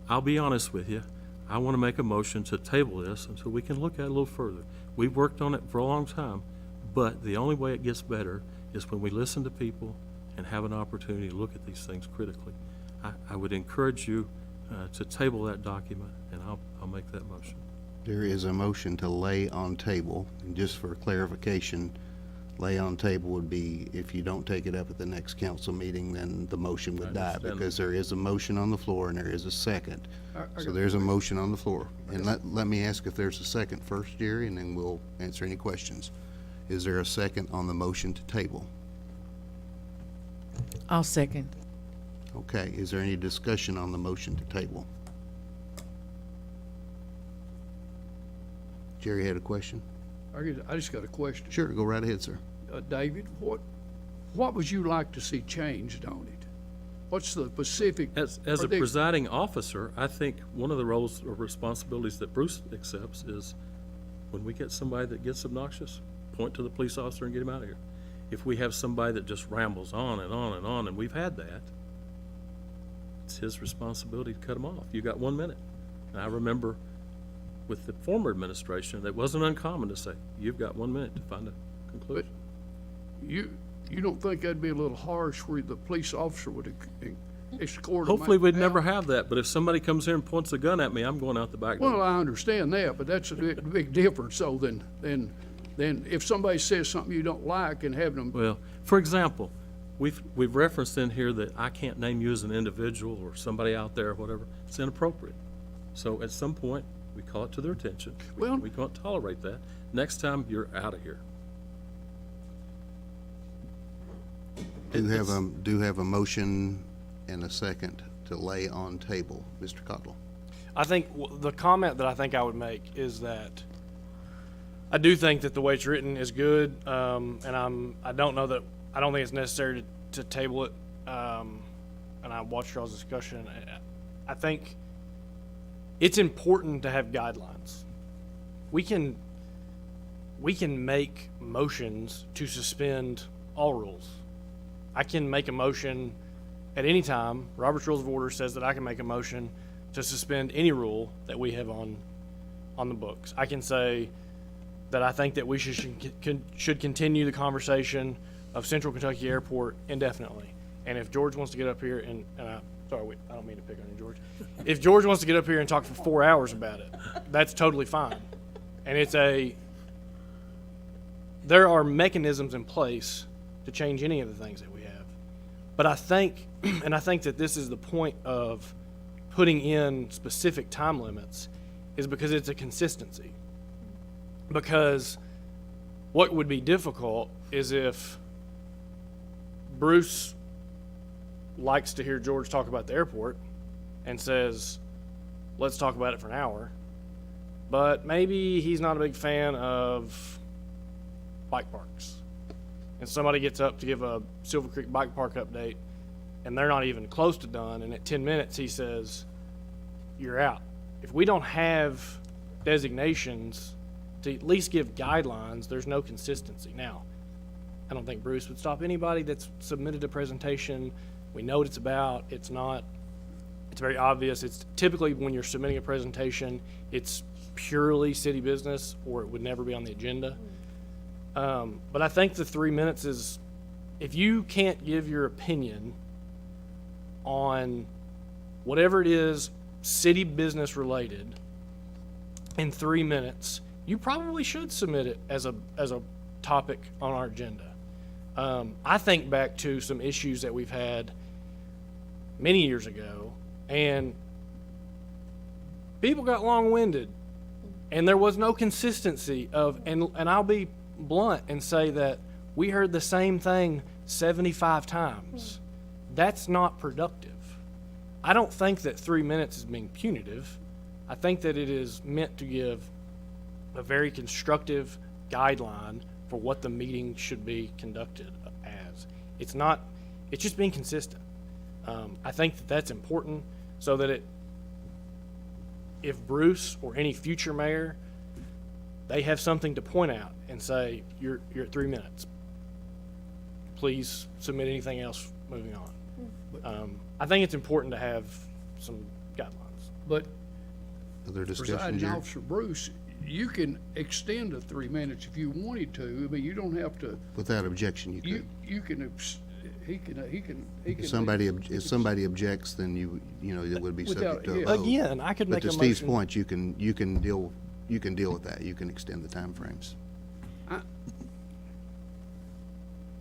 I'll be honest with you. I want to make a motion to table this until we can look at it a little further. We've worked on it for a long time, but the only way it gets better is when we listen to people and have an opportunity to look at these things critically. I would encourage you to table that document, and I'll make that motion. There is a motion to lay on table, and just for clarification, lay on table would be if you don't take it up at the next council meeting, then the motion would die, understand. because there is a motion on the floor and there is a second. I So got- there's a motion on the floor. And let me ask if there's a second first, Jerry, and then we'll answer any questions. Is there a second on the motion to table? I'll second. Okay, is there any discussion on the motion to table? Jerry had a question? I just got a question. Sure, go right ahead, sir. David, what would you like to see changed on it? what's the specific? As are a they- presiding officer, I think one of the roles or responsibilities that Bruce accepts is when we get somebody that gets obnoxious, point to the police officer and get him out of here. If we have somebody that just rambles on and on and on, and we've had that, it's his responsibility to cut him off. You got 1 minute. And I remember with the former administration, it wasn't uncommon to say, you've got 1 minute to find a conclusion. You don't think that'd be a little harsh where the police officer would escort them Hopefully, we'd out? never have that, but if somebody comes here and points a gun at me, I'm going out the back door. Well, I understand that, but that's a big difference, so then if somebody says something you don't like and having them, Well, for example, we've referenced in here that I can't name you as an individual or somebody out there or whatever. It's inappropriate. So at some point, we call it to their attention. Well- We can't tolerate that. Next time, you're out of here. Do have a motion and a second to lay on table. Mr. Cottle. I think the comment that I think I would make is that I do think that the way it's written is good, and I don't think it's necessary to table it. And I watched y'all's discussion. I think it's important to have guidelines. We can make motions to suspend all rules. I can make a motion at any time. Robert's Rules of Order says that I can make a motion to suspend any rule that we have on the books. I can say that I think that we should continue the conversation of Central Kentucky Airport indefinitely. And if George wants to get up here and I don't mean to pick on you, George. If George wants to get up here and talk for 4 hours about it, that's totally fine. And there are mechanisms in place to change any of the things that we have. But I think that this is the point of putting in specific time limits, is because it's a consistency. Because what would be difficult is if Bruce likes to hear George talk about the airport and says, let's talk about it for an hour, but maybe he's not a big fan of bike parks. And somebody gets up to give a Silver Creek Bike Park update, and they're not even close to done, and at 10 minutes he says, you're out. If we don't have designations to at least give guidelines, there's no consistency. Now, I don't think Bruce would stop anybody that's submitted a presentation. We know what it's about. It's very obvious. It's typically when you're submitting a presentation, it's purely city business, or it would never be on the agenda. But I think the 3 minutes is, if you can't give your opinion on whatever it is city business related in 3 minutes, you probably should submit it as a topic on our agenda. I think back to some issues that we've had many years ago, and people got long-winded, and there was no consistency and I'll be blunt and say that we heard the same thing 75 times. That's not productive. I don't think that 3 minutes is being punitive. I think that it is meant to give a very constructive guideline for what the meeting should be conducted as. It's just being consistent. I think that that's important, so that if Bruce or any future mayor, they have something to point out and say, you're at 3 minutes. Please submit anything else moving on. I think it's important to have some guidelines. but Other discussion, presiding Jerry? officer Bruce, you can extend the 3 minutes if you wanted to. I mean, you don't have to, Without objection, you could. you can, he can. If somebody objects, then you know, it would be subject to a Without- vote. Again, I could But make to a Steve's motion. point, you can deal with that. You can extend the timeframes.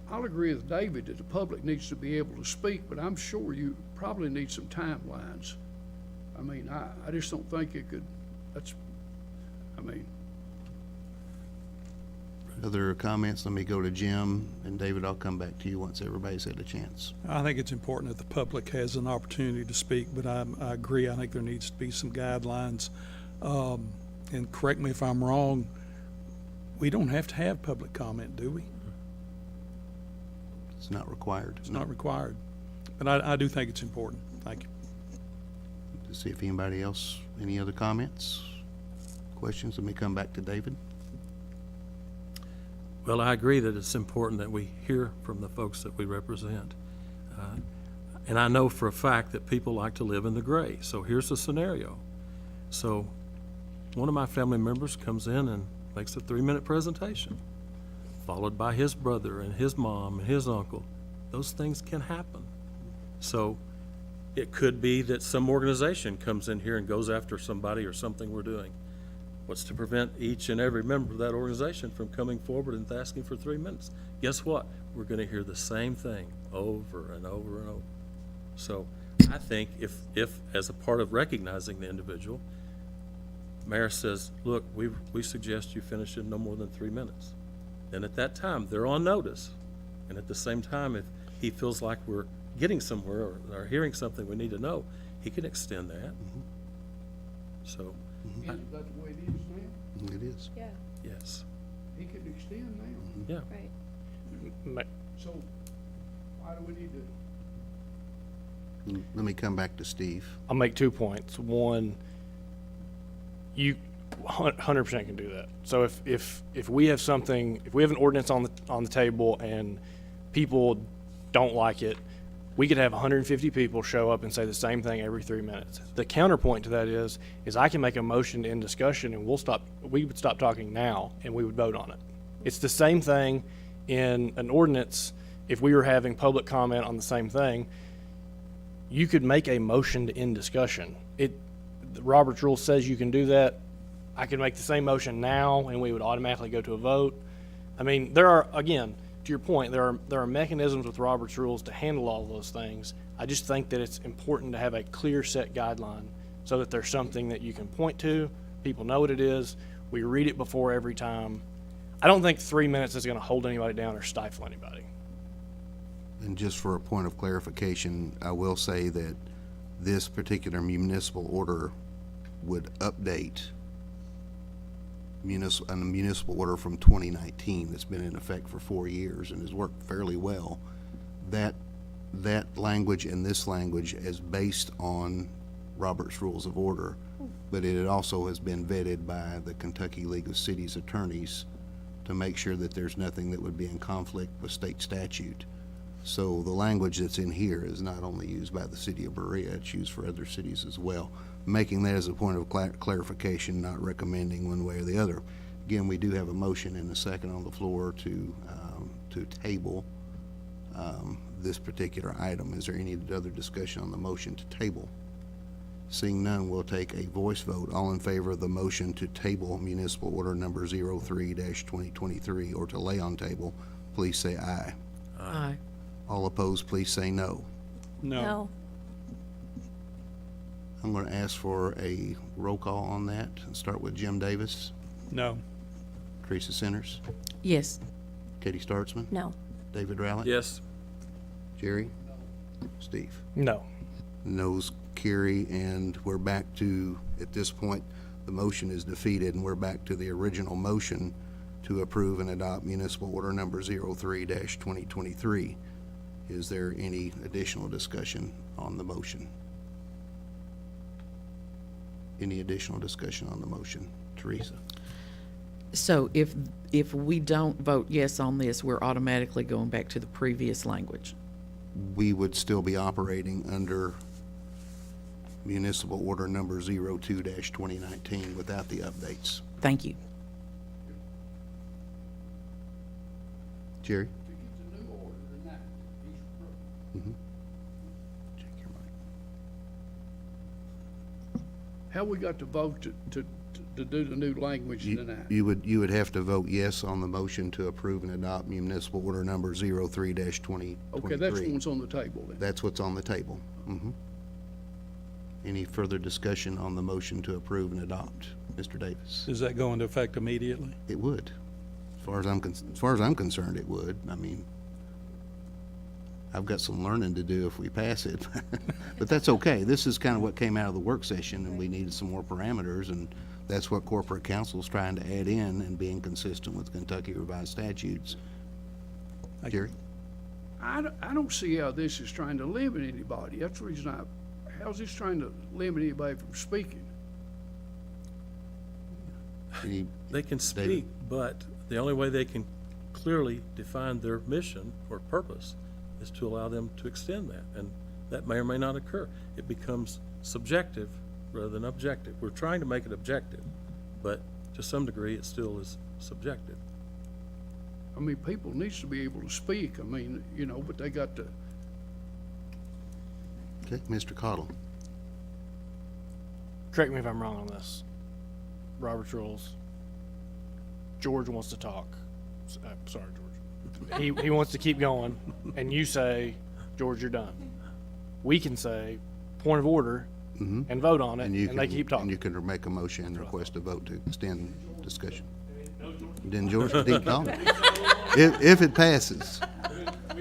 I'll agree with David that the public needs to be able to speak, but I'm sure you probably need some timelines. I mean, I just don't think it could, Other comments? Let me go to Jim, and David, I'll come back to you once everybody's had a chance. I think it's important that the public has an opportunity to speak, but I agree. I think there needs to be some guidelines. And correct me if I'm wrong, we don't have to have public comment, do we? It's not required. It's not required. But I do think it's important. Thank you. To see if anybody else, any other comments, questions? Let me come back to David. Well, I agree that it's important that we hear from the folks that we represent. And I know for a fact that people like to live in the gray. So here's the scenario. So one of my family members comes in and makes a 3-minute presentation, followed by his brother and his mom and his uncle. Those things can happen. So it could be that some organization comes in here and goes after somebody or something we're doing. What's to prevent each and every member of that organization from coming forward and asking for 3 minutes? Guess what? We're going to hear the same thing over and over and over. So I think if as a part of recognizing the individual, mayor says, look, we suggest you finish in no more than 3 minutes. Then at that time, they're on notice. And at the same time, if he feels like we're getting somewhere or hearing something we need to know, he can extend that. So, Isn't that the way it is now? It is. Yeah, yes, He can extend now. yeah. right. So why do we need to? Let me come back to Steve. I'll make 2 points. One, you 100% can do that. So if we have something, if we have an ordinance on the table and people don't like it, we could have 150 people show up and say the same thing every 3 minutes. The counterpoint to that is I can make a motion to end discussion and we would stop talking now and we would vote on it. It's the same thing in an ordinance. If we were having public comment on the same thing, you could make a motion to end discussion. Robert's rule says you can do that. I can make the same motion now and we would automatically go to a vote. I mean, there are, again, to your point, there are mechanisms with Robert's rules to handle all those things. I just think that it's important to have a clear set guideline so that there's something that you can point to, people know what it is, we read it before every time. I don't think 3 minutes is going to hold anybody down or stifle anybody. And just for a point of clarification, I will say that this particular municipal order would update a municipal order from 2019 that's been in effect for 4 years and has worked fairly well. That language and this language is based on Robert's Rules of Order, but it also has been vetted by the Kentucky League of Cities Attorneys to make sure that there's nothing that would be in conflict with state statute. So the language that's in here is not only used by the city of Berea, it's used for other cities as well. Making that as a point of clarification, not recommending one way or the other. Again, we do have a motion and a second on the floor to table this particular item. Is there any other discussion on the motion to table? Seeing none, we'll take a voice vote. All in favor of the motion to table municipal order number 03-2023 or to lay on table, please say aye. Aye. All opposed, please say no. No. I'm going to ask for a roll call on that and start with Jim Davis, No. Teresa Centers, Yes. Katie Startzman, No. David Rowlett. Yes. Jerry? Steve? No. Noes carry, and we're back to, at this point, the motion is defeated, and we're back to the original motion to approve and adopt municipal order number 03-2023. Is there any additional discussion on the motion? Any additional discussion on the motion? Teresa? So if we don't vote yes on this, we're automatically going back to the previous language. We would still be operating under municipal order number 02-2019 without the updates. Thank you. Jerry? To get the new order tonight, Check your mic. how we got to vote to do the new language tonight? You would have to vote yes on the motion to approve and adopt municipal order number 03-2023. Okay, that's what's on the table then. That's what's on the table. Any further discussion on the motion to approve and adopt? Mr. Davis? Does that go into effect immediately? It would. As far as I'm concerned, it would. I mean, I've got some learning to do if we pass it, but that's okay. This is kind of what came out of the work session, and we needed some more parameters, and that's what corporate council's trying to add in and being consistent with Kentucky revised statutes. Thank you. Jerry? I don't see how this is trying to limit anybody. That's the reason how's this trying to limit anybody from speaking? Any- They can speak, but the only way they can clearly define their mission or purpose is to allow them to extend that, and that may or may not occur. It becomes subjective rather than objective. We're trying to make it objective, but to some degree, it still is subjective. I mean, people needs to be able to speak. I mean, but they got to, Okay, Mr. Cottle. Correct me if I'm wrong on this. Robert's rules. George wants to talk. Sorry, George. He wants to keep going, and you say, George, you're done. We can say, point of order, and vote on it, and you they can- keep And talking. you can make a motion and request a vote to extend discussion. Then George can keep calling. If it passes.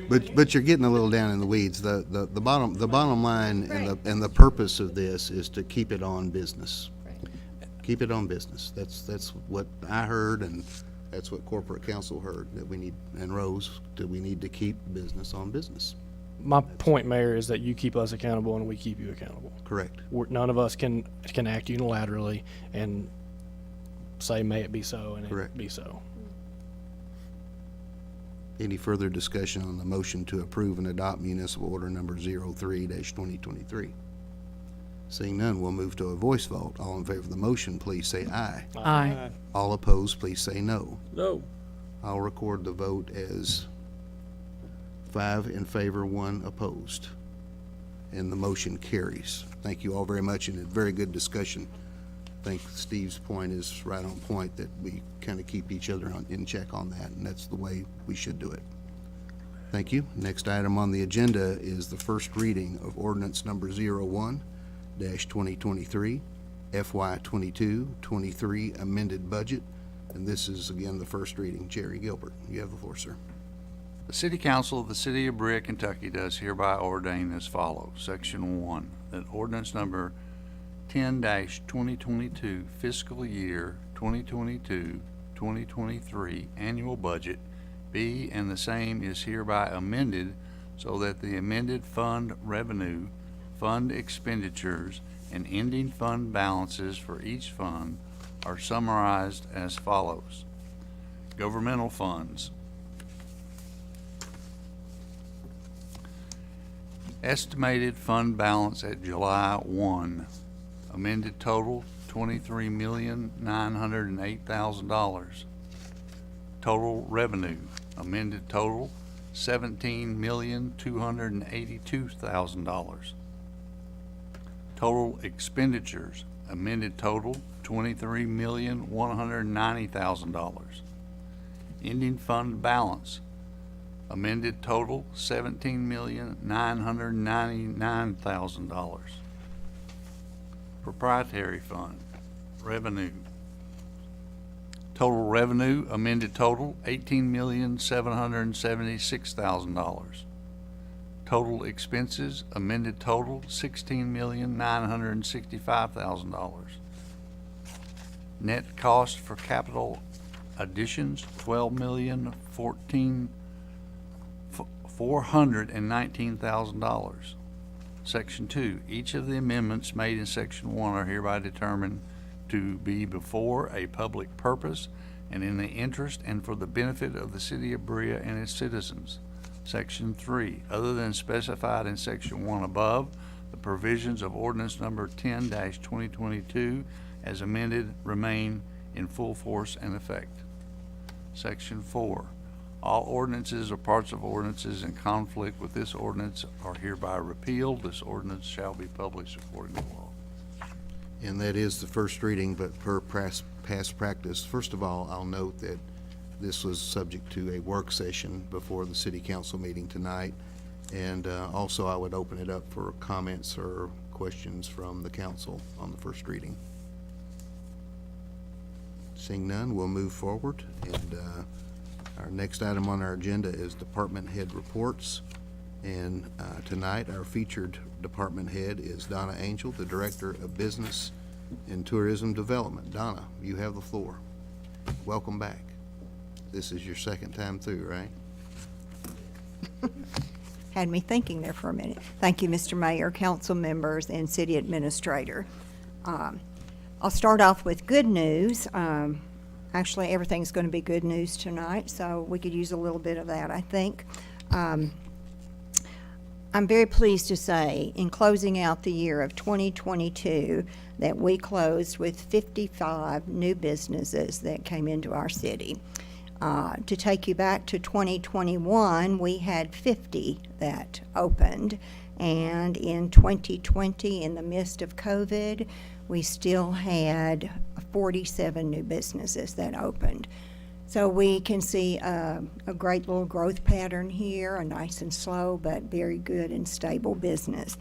But you're getting a little down in the weeds. The bottom line and the purpose of this is to keep it on business. Keep it on business. That's what I heard, and that's what corporate counsel heard, that we need, and Rose, that we need to keep business on business. My point, Mayor, is that you keep us accountable and we keep you accountable. Correct. None of us can act unilaterally and say, may it be so, and Correct. it be so. Any further discussion on the motion to approve and adopt municipal order number 03-2023? Seeing none, we'll move to a voice vote. All in favor of the motion, please say aye. Aye. All opposed, please say no. No, I'll record the vote as 5 in favor, 1 opposed. And the motion carries. Thank you all very much, and a very good discussion. I think Steve's point is right on point, that we kind of keep each other in check on that, and that's the way we should do it. Thank you. Next item on the agenda is the first reading of ordinance number 01-2023, FY 22-23 amended budget. And this is, again, the first reading. Jerry Gilbert, you have the floor, sir. The City Council of the City of Berea, Kentucky does hereby ordain as follows. Section 1, that ordinance number 10-2022 fiscal year 2022-2023 annual budget be and the same is hereby amended so that the amended fund revenue, fund expenditures, and ending fund balances for each fund are summarized as follows. Governmental funds. Estimated fund balance at July 1, amended total $23,908,000. Total revenue, amended total $17,282,000. Total expenditures, amended total $23,190,000. Ending fund balance, amended total $17,999,000. Proprietary fund, revenue. Total revenue, amended total $18,776,000. Total expenses, amended total $16,965,000. Net cost for capital additions, $12,419,000. Section 2, each of the amendments made in Section 1 are hereby determined to be before a public purpose and in the interest and for the benefit of the City of Berea and its citizens. Section 3, other than specified in Section 1 above, the provisions of ordinance number 10-2022 as amended remain in full force and effect. Section 4, all ordinances or parts of ordinances in conflict with this ordinance are hereby repealed. This ordinance shall be published according to law. And that is the first reading, but per past practice, first of all, I'll note that this was subject to a work session before the city council meeting tonight. And also, I would open it up for comments or questions from the council on the first reading. Seeing none, we'll move forward. And our next item on our agenda is department head reports. And tonight, our featured department head is Donna Angel, the Director of Business and Tourism Development. Donna, you have the floor. Welcome back. This is your second time through, right? Had me thinking there for a minute. Thank you, Mr. Mayor, council members, and city administrator. I'll start off with good news. Actually, everything's going to be good news tonight, so we could use a little bit of that, I think. I'm very pleased to say, in closing out the year of 2022, that we closed with 55 new businesses that came into our city. To take you back to 2021, we had 50 that opened, and in 2020, in the midst of COVID, we still had 47 new businesses that opened. So we can see a great little growth pattern here, a nice and slow but very good and stable business.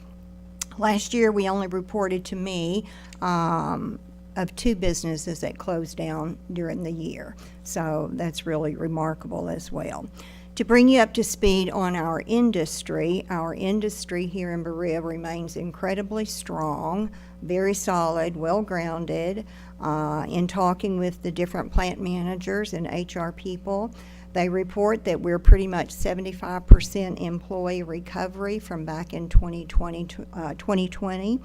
Last year, we only reported to me of 2 businesses that closed down during the year. So that's really remarkable as well. To bring you up to speed on our industry here in Berea remains incredibly strong, very solid, well-grounded. In talking with the different plant managers and HR people, they report that we're pretty much 75% employee recovery from back in 2020.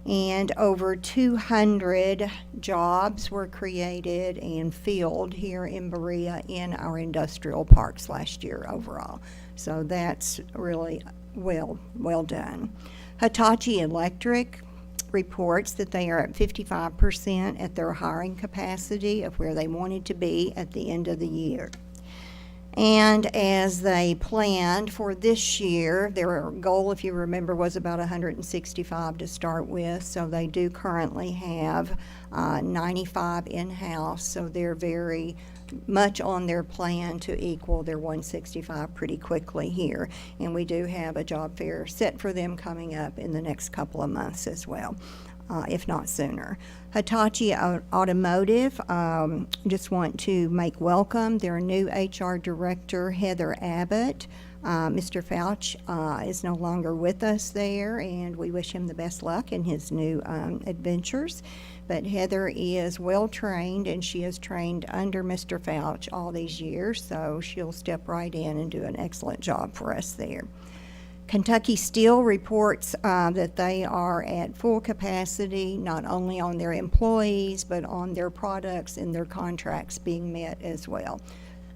And over 200 jobs were created and filled here in Berea in our industrial parks last year overall. So that's really well done. Hitachi Electric reports that they are at 55% at their hiring capacity of where they wanted to be at the end of the year. And as they planned for this year, their goal, if you remember, was about 165 to start with. So they do currently have 95 in-house. So they're very much on their plan to equal their 165 pretty quickly here. And we do have a job fair set for them coming up in the next couple of months as well, if not sooner. Hitachi Automotive, just want to make welcome their new HR director, Heather Abbott. Mr. Fouch is no longer with us there, and we wish him the best luck in his new adventures. But Heather is well-trained, and she has trained under Mr. Fouch all these years, so she'll step right in and do an excellent job for us there. Kentucky Steel reports that they are at full capacity, not only on their employees, but on their products and their contracts being met as well.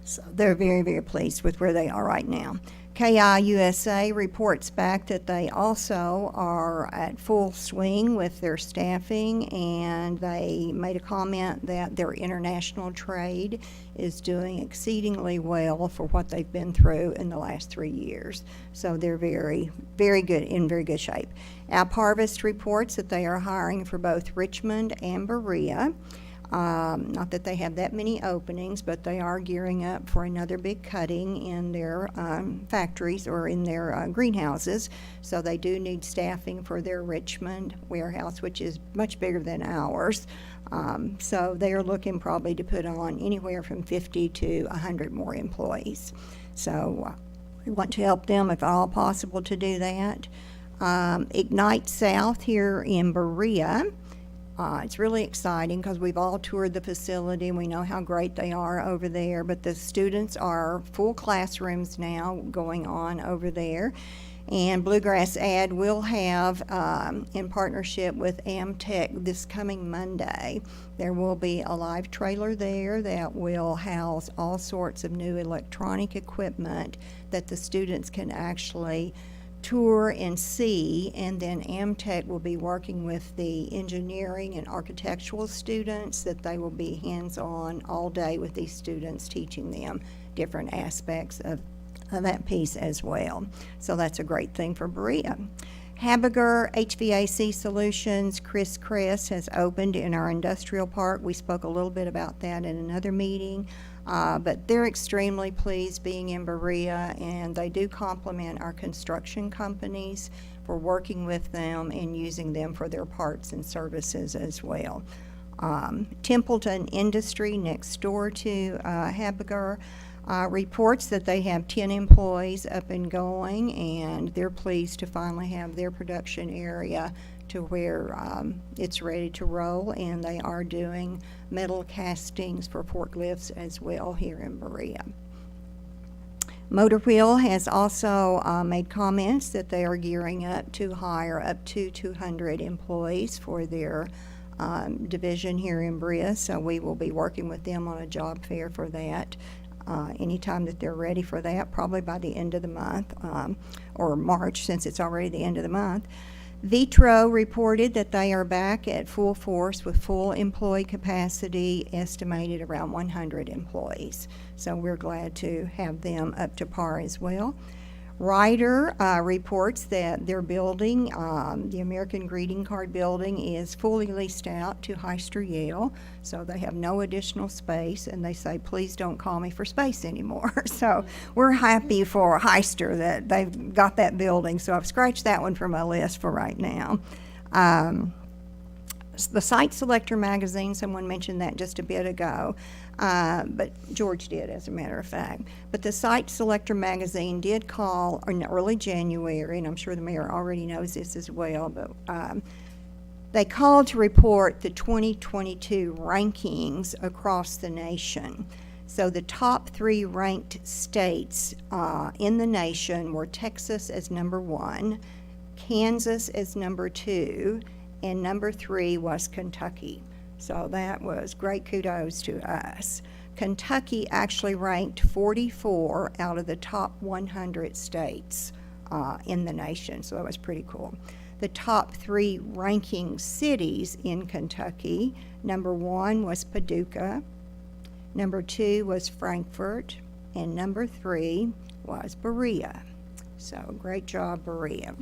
So they're very, very pleased with where they are right now. KI USA reports back that they also are at full swing with their staffing, and they made a comment that their international trade is doing exceedingly well for what they've been through in the last 3 years. So they're very, very good, in very good shape. AppHarvest reports that they are hiring for both Richmond and Berea. Not that they have that many openings, but they are gearing up for another big cutting in their factories or in their greenhouses. So they do need staffing for their Richmond warehouse, which is much bigger than ours. So they are looking probably to put on anywhere from 50 to 100 more employees. So we want to help them if at all possible to do that. Ignite South here in Berea. It's really exciting because we've all toured the facility and we know how great they are over there, but the students are full classrooms now going on over there. And Bluegrass Ad will have, in partnership with Amtech this coming Monday, there will be a live trailer there that will house all sorts of new electronic equipment that the students can actually tour and see, and then Amtech will be working with the engineering and architectural students that they will be hands-on all day with these students, teaching them different aspects of that piece as well. So that's a great thing for Berea. Habiger HVAC Solutions, Chris Kress, has opened in our industrial park. We spoke a little bit about that in another meeting. But they're extremely pleased being in Berea, and they do compliment our construction companies for working with them and using them for their parts and services as well. Templeton Industry, next door to Habiger, reports that they have 10 employees up and going, and they're pleased to finally have their production area to where it's ready to roll, and they are doing metal castings for forklifts as well here in Berea. Motor Wheel has also made comments that they are gearing up to hire up to 200 employees for their division here in Berea, so we will be working with them on a job fair for that anytime that they're ready for that, probably by the end of the month, or March, since it's already the end of the month. Vitro reported that they are back at full force with full employee capacity, estimated around 100 employees. So we're glad to have them up to par as well. Ryder reports that their building, the American Greeting Card Building, is fully leased out to Heister Yale, so they have no additional space, and they say, please don't call me for space anymore. So we're happy for Heister that they've got that building, so I've scratched that one from my list for right now. The Site Selector magazine, someone mentioned that just a bit ago, but George did, as a matter of fact. But the Site Selector magazine did call in early January, and I'm sure the mayor already knows this as well, but they called to report the 2022 rankings across the nation. So the top 3 ranked states in the nation were Texas as number 1, Kansas as number 2, and number 3 was Kentucky. So that was great kudos to us. Kentucky actually ranked 44 out of the top 100 states in the nation, so that was pretty cool. The top 3 ranking cities in Kentucky, number 1 was Paducah, number 2 was Frankfort, and number 3 was Berea. So great job, Berea.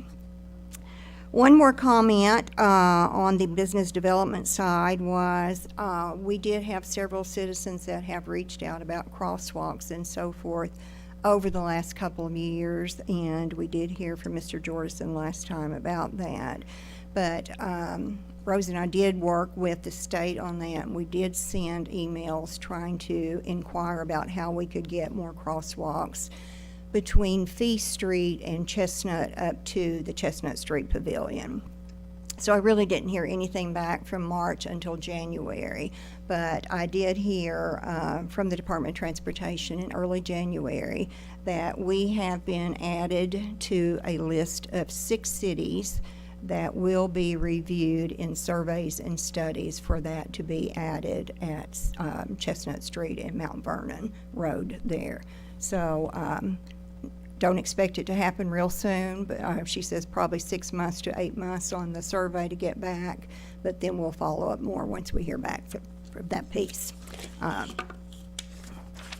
One more comment on the business development side was we did have several citizens that have reached out about crosswalks and so forth over the last couple of years, and we did hear from Mr. Jordison last time about that. But Rose and I did work with the state on that, and we did send emails trying to inquire about how we could get more crosswalks between Fee Street and Chestnut up to the Chestnut Street Pavilion. So I really didn't hear anything back from March until January, but I did hear from the Department of Transportation in early January that we have been added to a list of 6 cities that will be reviewed in surveys and studies for that to be added at Chestnut Street and Mount Vernon Road there. So don't expect it to happen real soon, but she says probably 6 months to 8 months on the survey to get back, but then we'll follow up more once we hear back from that piece.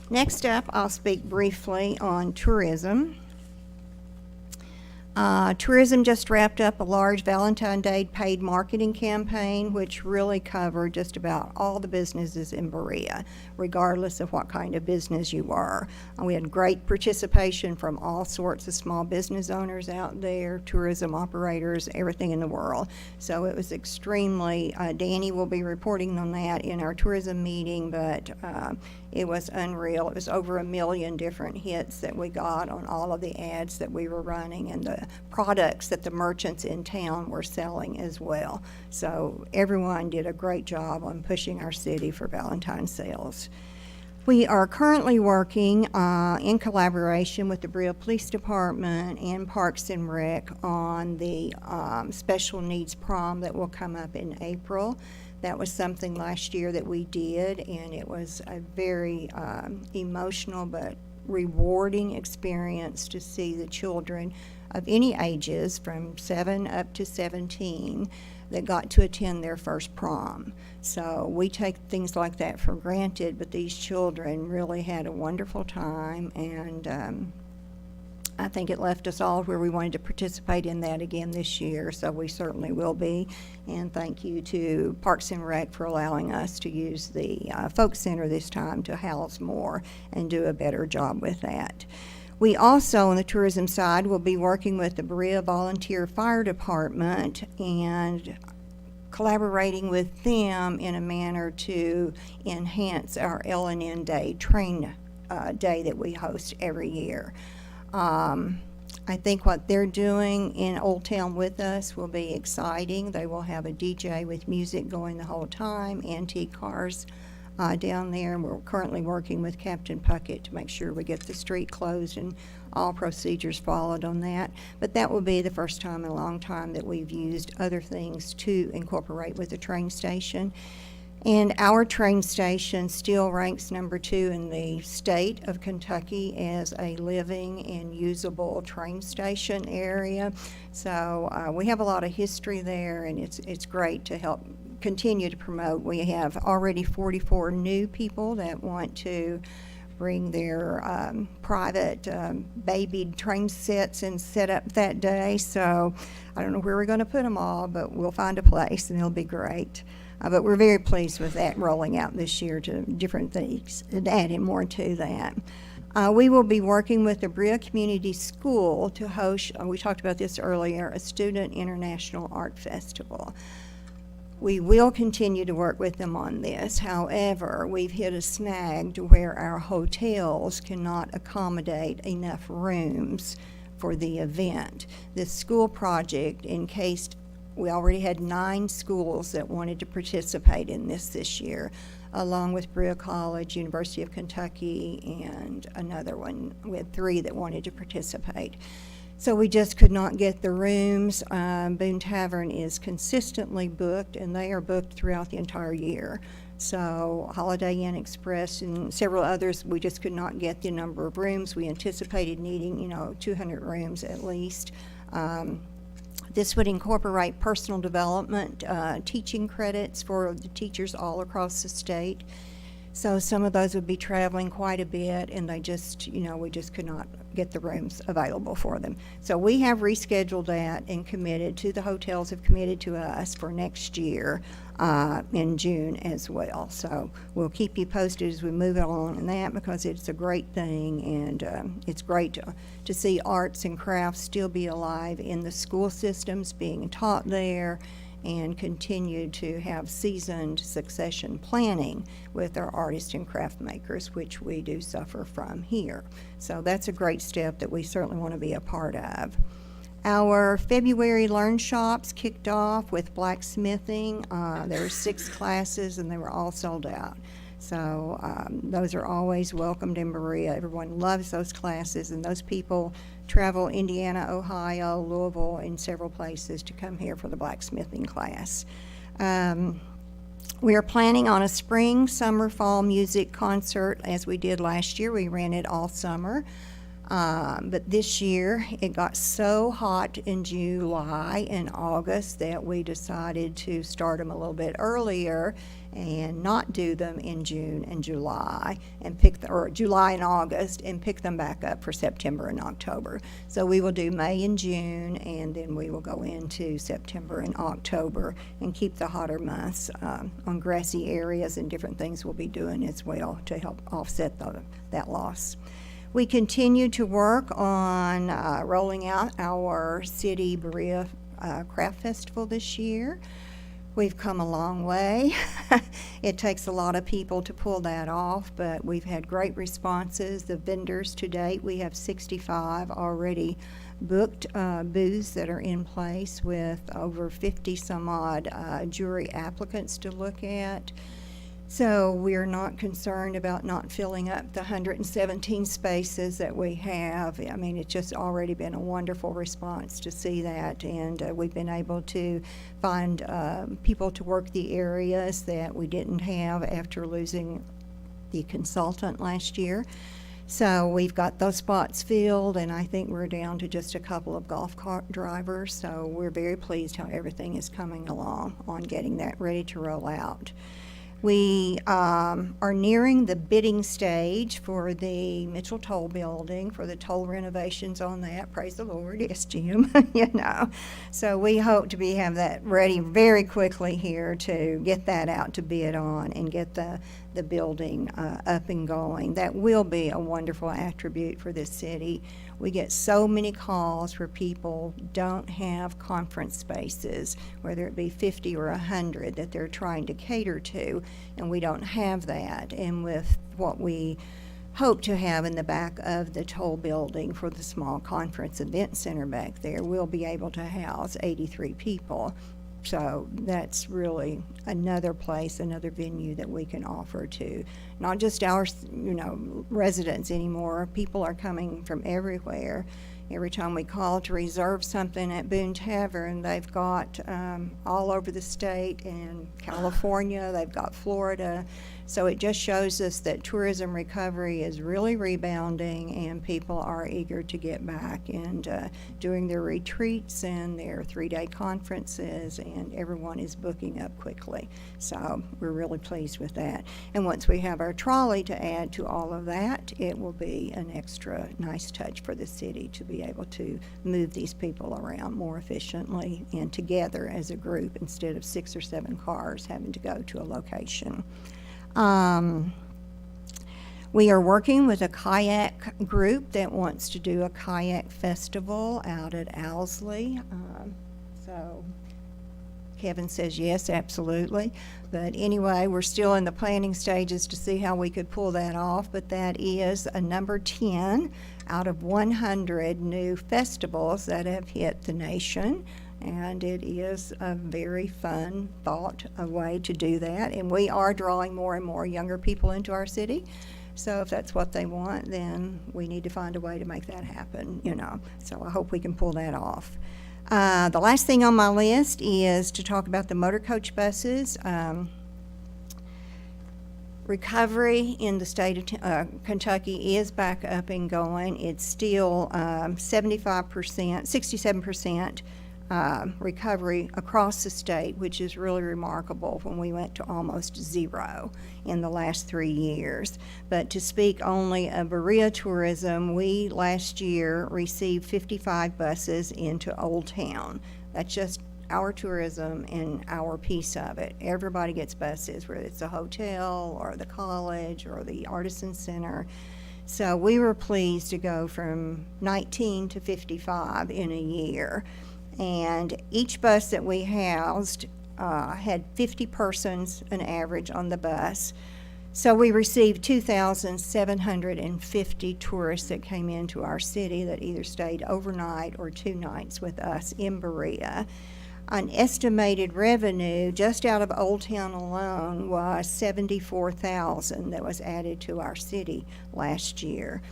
Next up, I'll speak briefly on tourism. Tourism just wrapped up a large Valentine's Day paid marketing campaign, which really covered just about all the businesses in Berea, regardless of what kind of business you were. We had great participation from all sorts of small business owners out there, tourism operators, everything in the world. So it was extremely, Danny will be reporting on that in our tourism meeting, but it was unreal. It was over 1 million different hits that we got on all of the ads that we were running and the products that the merchants in town were selling as well. So everyone did a great job on pushing our city for Valentine's sales. We are currently working in collaboration with the Berea Police Department and Parks and Rec on the special needs prom that will come up in April. That was something last year that we did, and it was a very emotional but rewarding experience to see the children of any ages from 7 up to 17 that got to attend their first prom. So we take things like that for granted, but these children really had a wonderful time, and I think it left us all where we wanted to participate in that again this year, so we certainly will be. And thank you to Parks and Rec for allowing us to use the Folk Center this time to house more and do a better job with that. We also, on the tourism side, will be working with the Berea Volunteer Fire Department and collaborating with them in a manner to enhance our L&N Day, train day that we host every year. I think what they're doing in Old Town with us will be exciting. They will have a DJ with music going the whole time, antique cars down there. We're currently working with Captain Puckett to make sure we get the street closed and all procedures followed on that. But that will be the first time in a long time that we've used other things to incorporate with the train station. And our train station still ranks number 2 in the state of Kentucky as a living and usable train station area. So we have a lot of history there, and it's great to help continue to promote. We have already 44 new people that want to bring their private baby train sets and set up that day. So I don't know where we're going to put them all, but we'll find a place, and it'll be great. But we're very pleased with that rolling out this year to different things and adding more to that. We will be working with the Berea Community School to host, we talked about this earlier, a Student International Art Festival. We will continue to work with them on this. However, we've hit a snag to where our hotels cannot accommodate enough rooms for the event. This school project encased, we already had 9 schools that wanted to participate in this year, along with Berea College, University of Kentucky, and another one. We had 3 that wanted to participate. So we just could not get the rooms. Boone Tavern is consistently booked, and they are booked throughout the entire year. So Holiday Inn Express and several others, we just could not get the number of rooms. We anticipated needing, 200 rooms at least. This would incorporate personal development, teaching credits for the teachers all across the state. So some of those would be traveling quite a bit, and they just, we just could not get the rooms available for them. So we have rescheduled that and committed to, the hotels have committed to us for next year in June as well. So we'll keep you posted as we move along in that, because it's a great thing, and it's great to see arts and crafts still be alive in the school systems, being taught there, and continue to have seasoned succession planning with our artists and craft makers, which we do suffer from here. So that's a great step that we certainly want to be a part of. Our February Learn Shops kicked off with blacksmithing. There were 6 classes, and they were all sold out. So those are always welcomed in Berea. Everyone loves those classes, and those people travel Indiana, Ohio, Louisville, and several places to come here for the blacksmithing class. We are planning on a spring, summer, fall music concert as we did last year. We ran it all summer. But this year, it got so hot in July and August that we decided to start them a little bit earlier and not do them in June and July, and or July and August, and pick them back up for September and October. So we will do May and June, and then we will go into September and October and keep the hotter months on grassy areas, and different things we'll be doing as well to help offset that loss. We continue to work on rolling out our City Berea Craft Festival this year. We've come a long way. It takes a lot of people to pull that off, but we've had great responses. The vendors to date, we have 65 already booked booths that are in place, with over 50 some odd jury applicants to look at. So we're not concerned about not filling up the 117 spaces that we have. I mean, it's just already been a wonderful response to see that, and we've been able to find people to work the areas that we didn't have after losing the consultant last year. So we've got those spots filled, and I think we're down to just a couple of golf cart drivers. So we're very pleased how everything is coming along on getting that ready to roll out. We are nearing the bidding stage for the Mitchell Toll Building, for the toll renovations on that. Praise the Lord, yes, Jim, So we hope to have that ready very quickly here to get that out to bid on and get the building up and going. That will be a wonderful attribute for this city. We get so many calls where people don't have conference spaces, whether it be 50 or 100 that they're trying to cater to, and we don't have that. And with what we hope to have in the back of the toll building for the small conference event center back there, we'll be able to house 83 people. So that's really another place, another venue that we can offer to not just our, residents anymore. People are coming from everywhere. Every time we call to reserve something at Boone Tavern, they've got all over the state and California, they've got Florida. So it just shows us that tourism recovery is really rebounding and people are eager to get back and doing their retreats and their 3-day conferences, and everyone is booking up quickly. So we're really pleased with that. And once we have our trolley to add to all of that, it will be an extra nice touch for the city to be able to move these people around more efficiently and together as a group instead of 6 or 7 cars having to go to a location. We are working with a kayak group that wants to do a kayak festival out at Owsley. So Kevin says yes, absolutely. But anyway, we're still in the planning stages to see how we could pull that off. But that is a number 10 out of 100 new festivals that have hit the nation. And it is a very fun thought, a way to do that. And we are drawing more and more younger people into our city. So if that's what they want, then we need to find a way to make that happen, So I hope we can pull that off. The last thing on my list is to talk about the motor coach buses. Recovery in the state of Kentucky is back up and going. It's still 67% recovery across the state, which is really remarkable when we went to almost zero in the last 3 years. But to speak only of Berea Tourism, we last year received 55 buses into Old Town. That's just our tourism and our piece of it. Everybody gets buses, whether it's a hotel or the college or the Artisan Center. So we were pleased to go from 19 to 55 in a year. And each bus that we housed had 50 persons an average on the bus. So we received 2,750 tourists that came into our city that either stayed overnight or 2 nights with us in Berea. An estimated revenue just out of Old Town alone was $74,000 that was added to our city last year.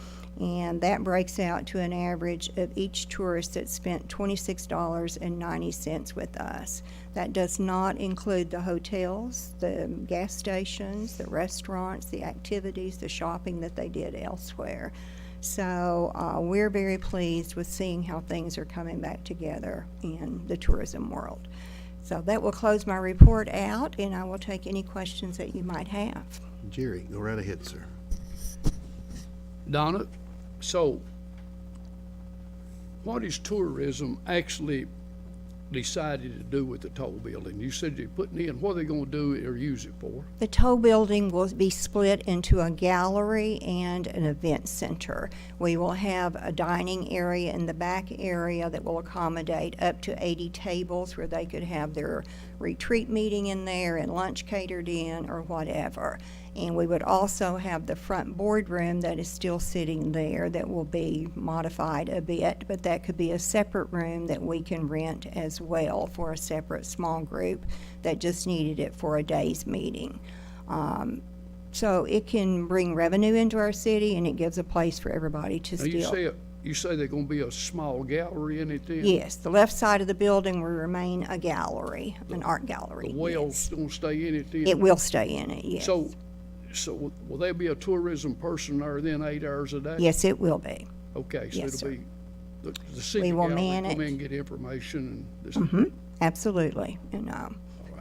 And that breaks out to an average of each tourist that spent $26.90 with us. That does not include the hotels, the gas stations, the restaurants, the activities, the shopping that they did elsewhere. So we're very pleased with seeing how things are coming back together in the tourism world. So that will close my report out, and I will take any questions that you might have. Jerry, go right ahead, sir. Donna, so what is tourism actually decided to do with the toll building? You said you're putting in, what are they gonna do or use it for? The toll building will be split into a gallery and an event center. We will have a dining area in the back area that will accommodate up to 80 tables where they could have their retreat meeting in there and lunch catered in or whatever. And we would also have the front boardroom that is still sitting there that will be modified a bit, but that could be a separate room that we can rent as well for a separate small group that just needed it for a day's meeting. So it can bring revenue into our city, and it gives a place for everybody to Now, still. you say there's gonna be a small gallery in it then? Yes, the left side of the building will remain a gallery, an art gallery. The well's yes. gonna stay in it then? It will stay in it, yes. So will there be a tourism person there then 8 hours a day? Yes, it will be. Okay, so Yes, it'll sir. be, the city We will gallery man come it. in and get information and this. Absolutely, and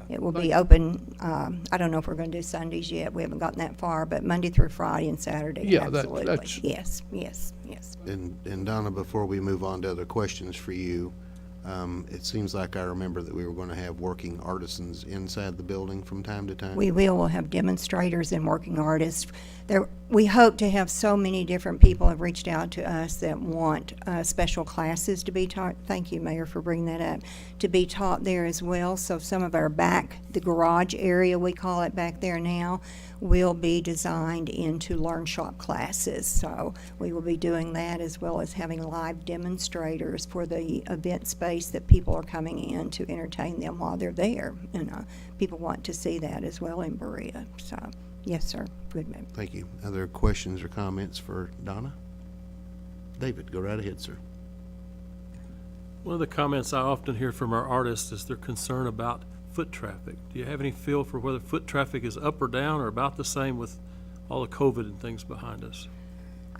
it will Thank be you. open, I don't know if we're gonna do Sundays yet, we haven't gotten that far, but Monday through Friday and Saturday, Yeah, absolutely. that's- Yes. And Donna, before we move on to other questions for you, it seems like I remember that we were going to have working artisans inside the building from time to time. We'll have demonstrators and working artists. We hope to have so many different people have reached out to us that want special classes to be taught. Thank you, Mayor, for bringing that up. To be taught there as well. So some of our the garage area, we call it back there now, will be designed into Learn Shop classes. So we will be doing that as well as having live demonstrators for the event space that people are coming in to entertain them while they're there. And people want to see that as well in Berea. So, yes, sir. Good, ma'am. Thank you. Other questions or comments for Donna? David, go right ahead, sir. One of the comments I often hear from our artists is their concern about foot traffic. Do you have any feel for whether foot traffic is up or down or about the same with all the COVID and things behind us?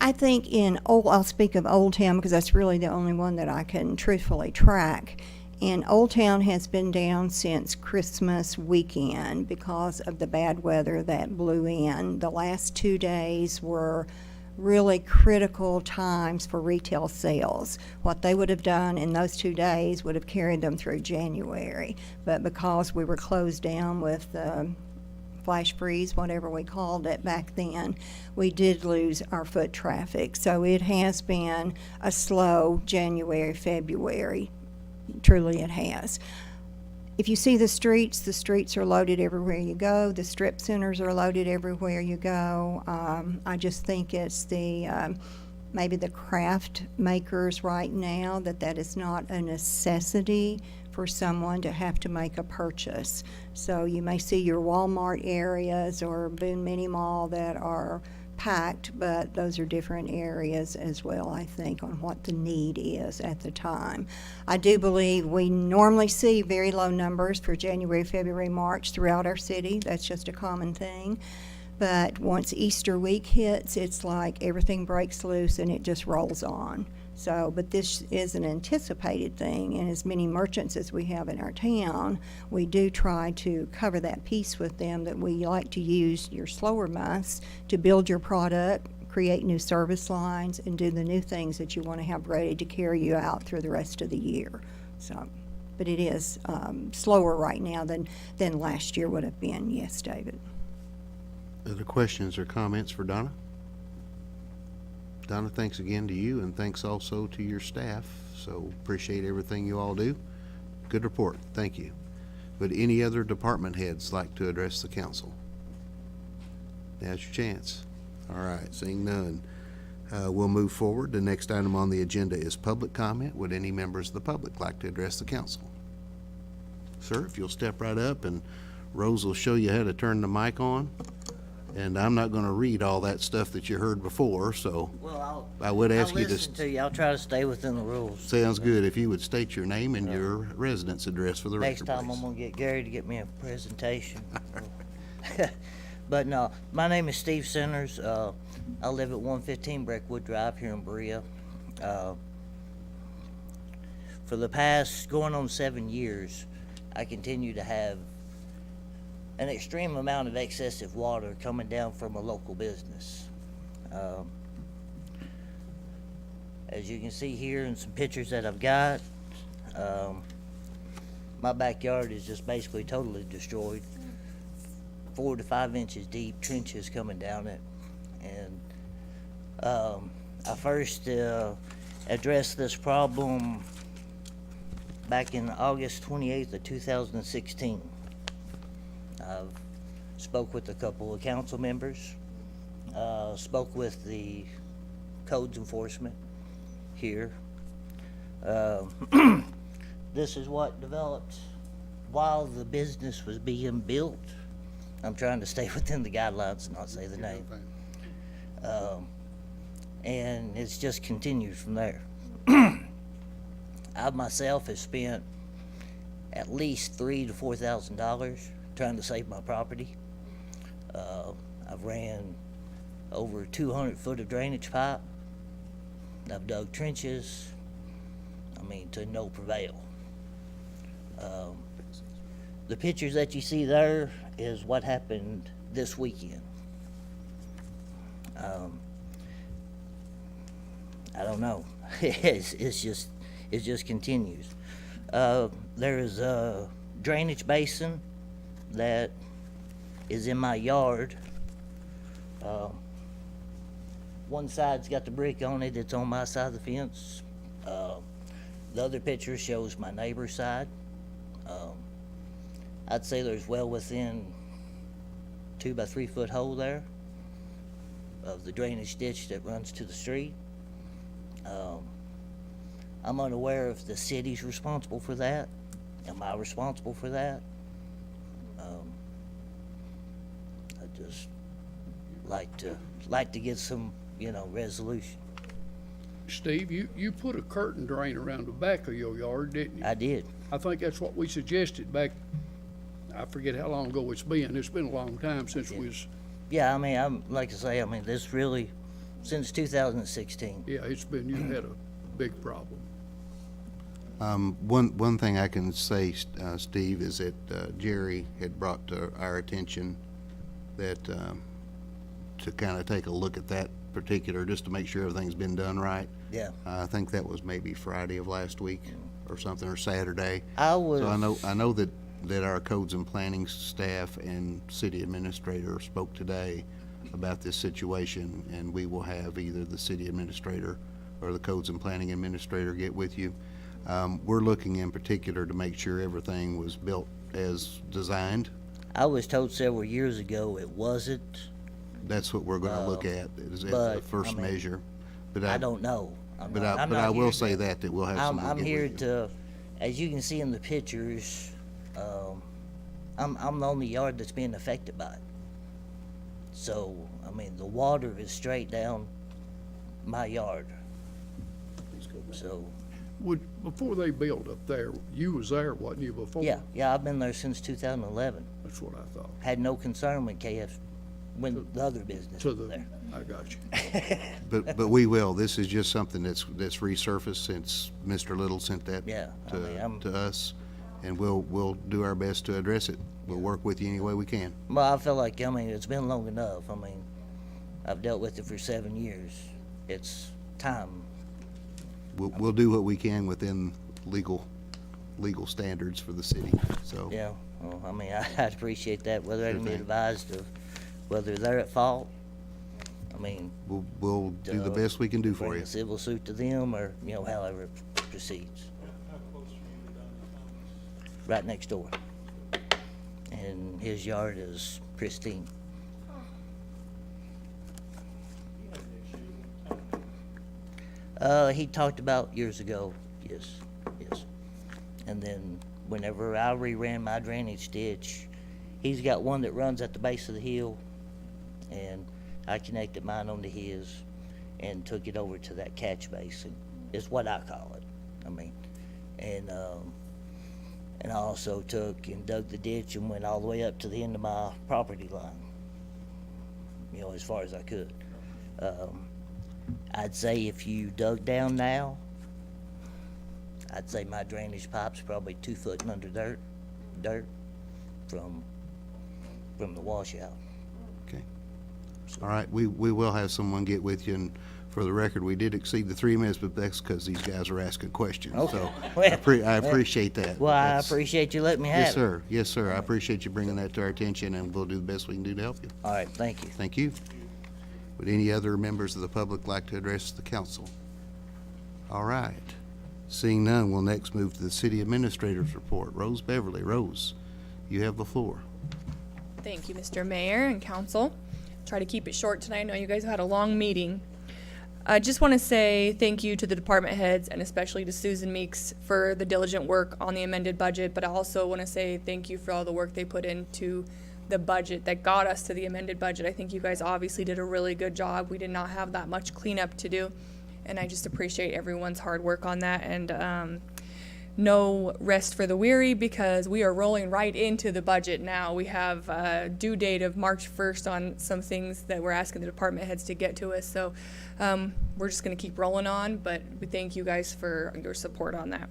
I think I'll speak of Old Town because that's really the only one that I can truthfully track. And Old Town has been down since Christmas weekend because of the bad weather that blew in. The last 2 days were really critical times for retail sales. What they would have done in those 2 days would have carried them through January. But because we were closed down with flash freeze, whatever we called it back then, we did lose our foot traffic. So it has been a slow January, February. Truly it has. If you see the streets are loaded everywhere you go. The strip centers are loaded everywhere you go. I just think it's maybe the craft makers right now that is not a necessity for someone to have to make a purchase. So you may see your Walmart areas or Boone Mini Mall that are packed, but those are different areas as well, I think, on what the need is at the time. I do believe we normally see very low numbers for January, February, March throughout our city. That's just a common thing. But once Easter week hits, it's like everything breaks loose and it just rolls on. So, but this is an anticipated thing, and as many merchants as we have in our town, we do try to cover that piece with them that we like to use your slower months to build your product, create new service lines, and do the new things that you want to have ready to carry you out through the rest of the year. So, but it is slower right now than last year would have been. Yes, David. Other questions or comments for Donna? Donna, thanks again to you, and thanks also to your staff. So appreciate everything you all do. Good report. Thank you. Would any other department heads like to address the council? Now's your chance. All right, seeing none. We'll move forward. The next item on the agenda is public comment. Would any members of the public like to address the council? Sir, if you'll step right up, and Rose will show you how to turn the mic on. And I'm not going to read all that stuff that you heard before, so Well, I would ask I'll you listen to. to you. I'll try to stay within the rules. Sounds good. If you would state your name and your residence address for the Next record, time I'm please. gonna get Gary to get me a presentation. But no, my name is Steve Centers. I live at 115 Breckwood Drive here in Berea. For the past going on 7 years, I continue to have an extreme amount of excessive water coming down from a local business. As you can see here in some pictures that I've got, my backyard is just basically totally destroyed. 4 to 5 inches deep, trenches coming down it. And I first addressed this problem back in August 28th of 2016. I've spoke with a couple of council members, spoke with the codes enforcement here. This is what developed while the business was being built. I'm trying to stay within the guidelines and not say the name. And it's just continued from there. I myself have spent at least $3,000 to $4,000 trying to save my property. I've ran over 200 foot of drainage pipe. I've dug trenches, to no prevail. The pictures that you see there is what happened this weekend. I don't know. It just continues. There is a drainage basin that is in my yard. One side's got the brick on it, it's on my side of the fence. The other picture shows my neighbor's side. I'd say there's well within 2 by 3 foot hole there of the drainage ditch that runs to the street. I'm unaware if the city's responsible for that. Am I responsible for that? I just like to get some, resolution. Steve, you put a curtain drain around the back of your yard, didn't you? I did. I think that's what we suggested back, I forget how long ago it's been. It's been a long time since we was, Yeah, I mean, this really, since 2016. yeah, it's been, you had a big problem. One thing I can say, Steve, is that Jerry had brought to our attention that, to kind of take a look at that particular, just to make sure everything's been done right. Yeah. I think that was maybe Friday of last week or something, or Saturday. I was. So I know that our codes and planning staff and city administrator spoke today about this situation, and we will have either the city administrator or the codes and planning administrator get with you. We're looking in particular to make sure everything was built as designed. I was told several years ago it wasn't. That's what we're gonna look at, is the but, first I mean, measure. But I don't know. I'm But not- I'm I not will here say to- that we'll have someone I'm get here with you. to, as you can see in the pictures, I'm the only yard that's being affected by it. So, I mean, the water is straight down my yard. So, Before they built up there, you was there, wasn't you, before? yeah, I've been there since 2011. That's what I thought. Had no concern when when the other business To was the, there. I got you. But we will. This is just something that's resurfaced since Mr. Little sent that Yeah, I mean, I'm- to us, and we'll do our best to address it. We'll work with you any way we can. Well, I feel like, it's been long enough. I mean, I've dealt with it for 7 years. It's time. We'll do what we can within legal standards for the city, so. Yeah, well, I mean, I'd appreciate that, whether I Sure can be thing. advised of whether they're at fault. I mean, We'll do the best we can do for bring you. a civil suit to them, or, however it proceeds. Right next door. And his yard is pristine. He talked about years ago, yes. And then whenever I reran my drainage ditch, he's got one that runs at the base of the hill, and I connected mine onto his and took it over to that catch basin, is what I call it. I mean, and I also took and dug the ditch and went all the way up to the end of my property line, as far as I could. I'd say if you dug down now, I'd say my drainage pipe's probably 2 foot under dirt from the washout. Okay. All right, we will have someone get with you, and for the record, we did exceed the 3 minutes, but that's because these guys are asking questions. So I appreciate that. Well, I That's- appreciate you letting me have it. Yes, sir. Yes, sir. I appreciate you bringing that to our attention, and we'll do the best we can do to help you. All right, thank you. Thank you. Would any other members of the public like to address the council? All right. Seeing none, we'll next move to the city administrator's report. Rose Beverly. Rose, you have the floor. Thank you, Mr. Mayor and council. Try to keep it short tonight. I know you guys had a long meeting. I just want to say thank you to the department heads and especially to Susan Meeks for the diligent work on the amended budget, but I also want to say thank you for all the work they put into the budget that got us to the amended budget. I think you guys obviously did a really good job. We did not have that much cleanup to do, and I just appreciate everyone's hard work on that. And no rest for the weary, because we are rolling right into the budget now. We have a due date of March 1st on some things that we're asking the department heads to get to us. So we're just going to keep rolling on, but we thank you guys for your support on that.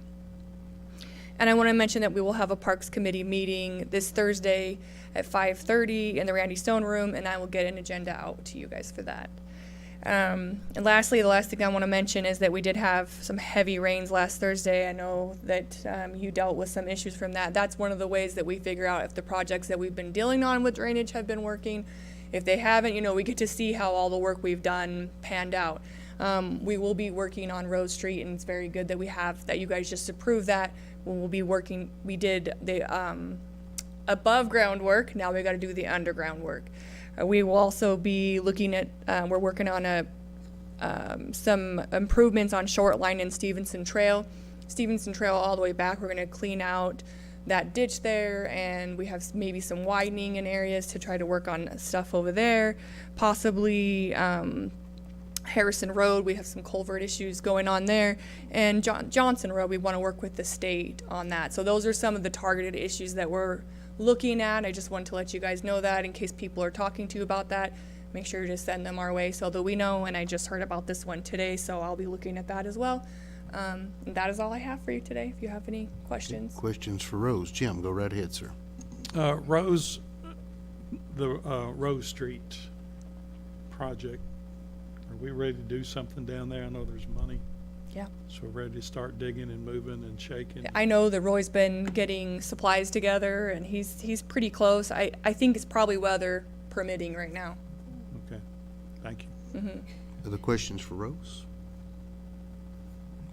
And I want to mention that we will have a Parks Committee meeting this Thursday at 5:30 in the Randy Stone Room, and I will get an agenda out to you guys for that. And lastly, the last thing I want to mention is that we did have some heavy rains last Thursday. I know that you dealt with some issues from that. That's one of the ways that we figure out if the projects that we've been dealing on with drainage have been working. If they haven't, we get to see how all the work we've done panned out. We will be working on Rose Street, and it's very good that you guys just approved that. We'll be working, we did the above ground work. Now we got to do the underground work. We will also be looking at, we're working on some improvements on Short Line and Stevenson Trail. Stevenson Trail all the way back, we're going to clean out that ditch there, and we have maybe some widening in areas to try to work on stuff over there. Possibly Harrison Road, we have some culvert issues going on there. And Johnson Road, we want to work with the state on that. So those are some of the targeted issues that we're looking at. I just wanted to let you guys know that in case people are talking to you about that. Make sure to send them our way so that we know. And I just heard about this one today, so I'll be looking at that as well. And that is all I have for you today. If you have any questions. Questions for Rose? Jim, go right ahead, sir. Rose, the Rose Street project, are we ready to do something down there? I know there's money, Yeah. so we're ready to start digging and moving and shaking. I know that Roy's been getting supplies together, and he's pretty close. I think it's probably weather permitting right now. Okay, thank you. Other questions for Rose?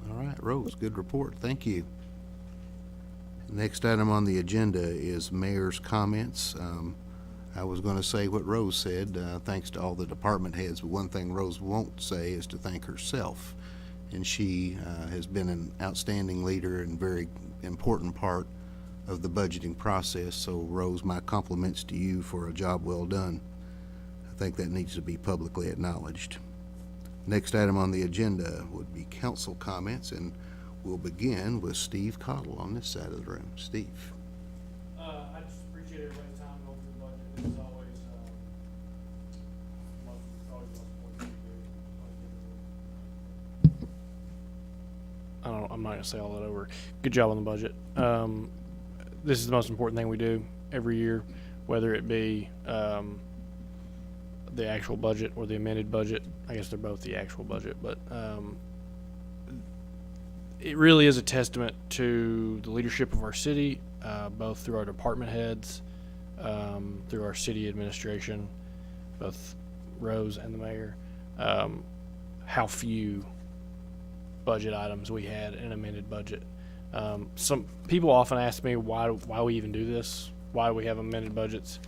All right, Rose, good report. Thank you. Next item on the agenda is mayor's comments. I was going to say what Rose said, thanks to all the department heads, but one thing Rose won't say is to thank herself. And she has been an outstanding leader and very important part of the budgeting process. So Rose, my compliments to you for a job well done. I think that needs to be publicly acknowledged. Next item on the agenda would be council comments, and we'll begin with Steve Cottle on this side of the room. Steve. I just appreciate everybody's time going through the budget. It's always, I'm not gonna say all that over. Good job on the budget. This is the most important thing we do every year, whether it be, the actual budget or the amended budget. I guess they're both the actual budget, but it really is a testament to the leadership of our city, both through our department heads, through our city administration, both Rose and the mayor, how few budget items we had in an amended budget. Some people often ask me why we even do this, why we have amended budgets.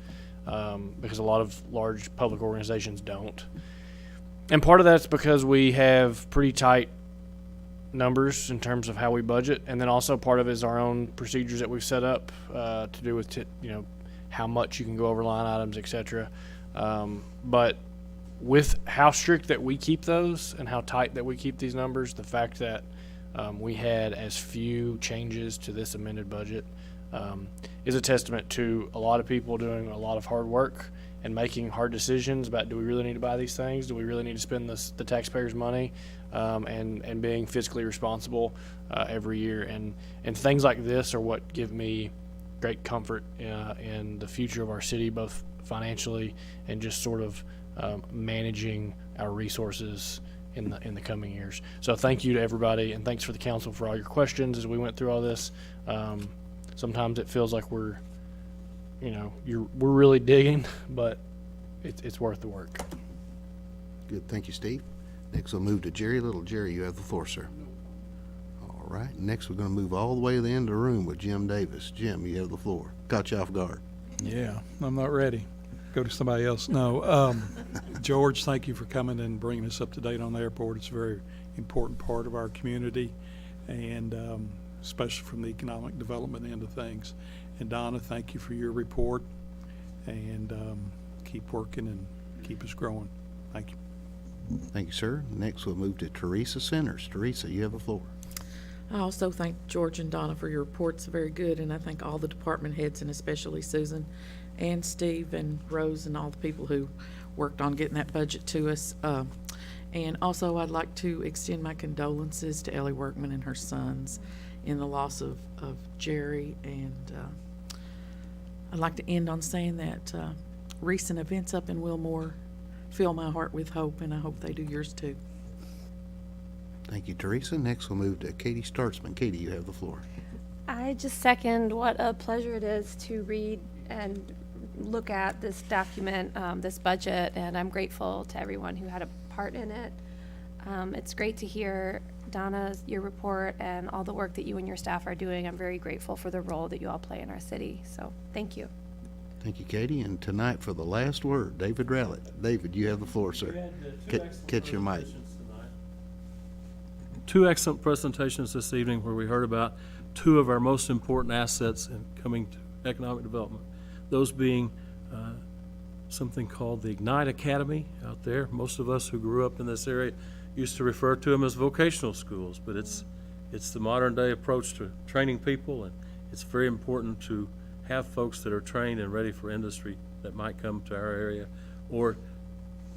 Because a lot of large public organizations don't. And part of that's because we have pretty tight numbers in terms of how we budget, and then also part of it is our own procedures that we've set up to do with how much you can go over line items, etc. But with how strict that we keep those and how tight that we keep these numbers, the fact that we had as few changes to this amended budget is a testament to a lot of people doing a lot of hard work and making hard decisions about, do we really need to buy these things? Do we really need to spend the taxpayers' money? And being fiscally responsible every year. And things like this are what give me great comfort in the future of our city, both financially and just sort of managing our resources in the coming years. So thank you to everybody, and thanks for the council for all your questions as we went through all this. Sometimes it feels like we're really digging, but it's worth the work. Good, thank you, Steve. Next, we'll move to Jerry Little. Jerry, you have the floor, sir. All right, next we're going to move all the way to the end of the room with Jim Davis. Jim, you have the floor. Caught you off guard. Yeah, I'm not ready. Go to somebody else. No, George, thank you for coming and bringing us up to date on the airport. It's a very important part of our community, and especially from the economic development end of things. And Donna, thank you for your report, and keep working and keep us growing. Thank you. Thank you, sir. Next, we'll move to Teresa Centers. Teresa, you have the floor. I also thank George and Donna for your reports, very good, and I thank all the department heads, and especially Susan and Steve and Rose and all the people who worked on getting that budget to us. And also, I'd like to extend my condolences to Ellie Workman and her sons in the loss of Jerry, and I'd like to end on saying that recent events up in Wilmore fill my heart with hope, and I hope they do yours too. Thank you, Teresa. Next, we'll move to Katie Startzman. Katie, you have the floor. I just second what a pleasure it is to read and look at this document, this budget, and I'm grateful to everyone who had a part in it. It's great to hear, Donna, your report and all the work that you and your staff are doing. I'm very grateful for the role that you all play in our city, so thank you. Thank you, Katie. And tonight for the last word, David Rowlett. David, you have the floor, sir. Catch your mic. Two excellent presentations this evening where we heard about two of our most important assets in coming to economic development. Those being something called the Ignite Academy out there. Most of us who grew up in this area used to refer to them as vocational schools, but it's the modern day approach to training people, and it's very important to have folks that are trained and ready for industry that might come to our area, or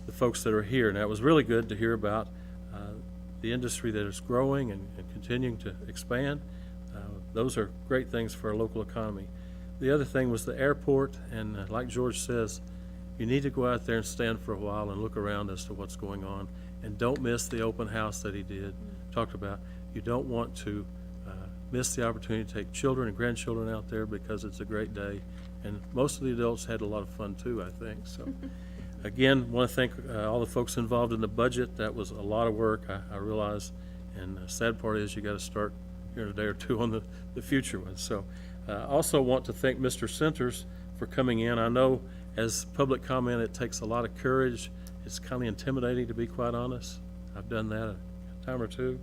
the folks that are here. And that was really good to hear about the industry that is growing and continuing to expand. Those are great things for our local economy. The other thing was the airport, and like George says, you need to go out there and stand for a while and look around as to what's going on, and don't miss the open house that he talked about. You don't want to miss the opportunity to take children and grandchildren out there because it's a great day, and most of the adults had a lot of fun too, I think. So again, want to thank all the folks involved in the budget. That was a lot of work, I realize, and the sad part is you got to start here in a day or two on the future ones. So also want to thank Mr. Centers for coming in. I know as public comment it takes a lot of courage. It's kind of intimidating, to be quite honest. I've done that a time or two,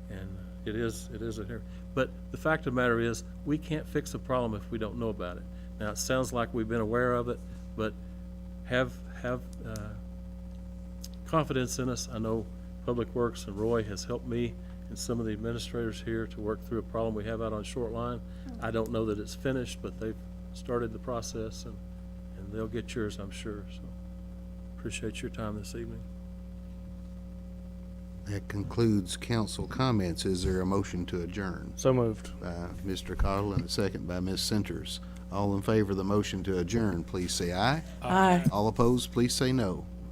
and it is a here. But the fact of the matter is, we can't fix a problem if we don't know about it. Now, it sounds like we've been aware of it, but have confidence in us. I know Public Works and Roy has helped me and some of the administrators here to work through a problem we have out on Short Line. I don't know that it's finished, but they've started the process, and they'll get yours, I'm sure. So appreciate your time this evening. That concludes council comments. Is there a motion to adjourn? So moved. By Mr. Cottle and a second by Ms. Centers. All in favor of the motion to adjourn, please say aye. Aye. All opposed, please say no.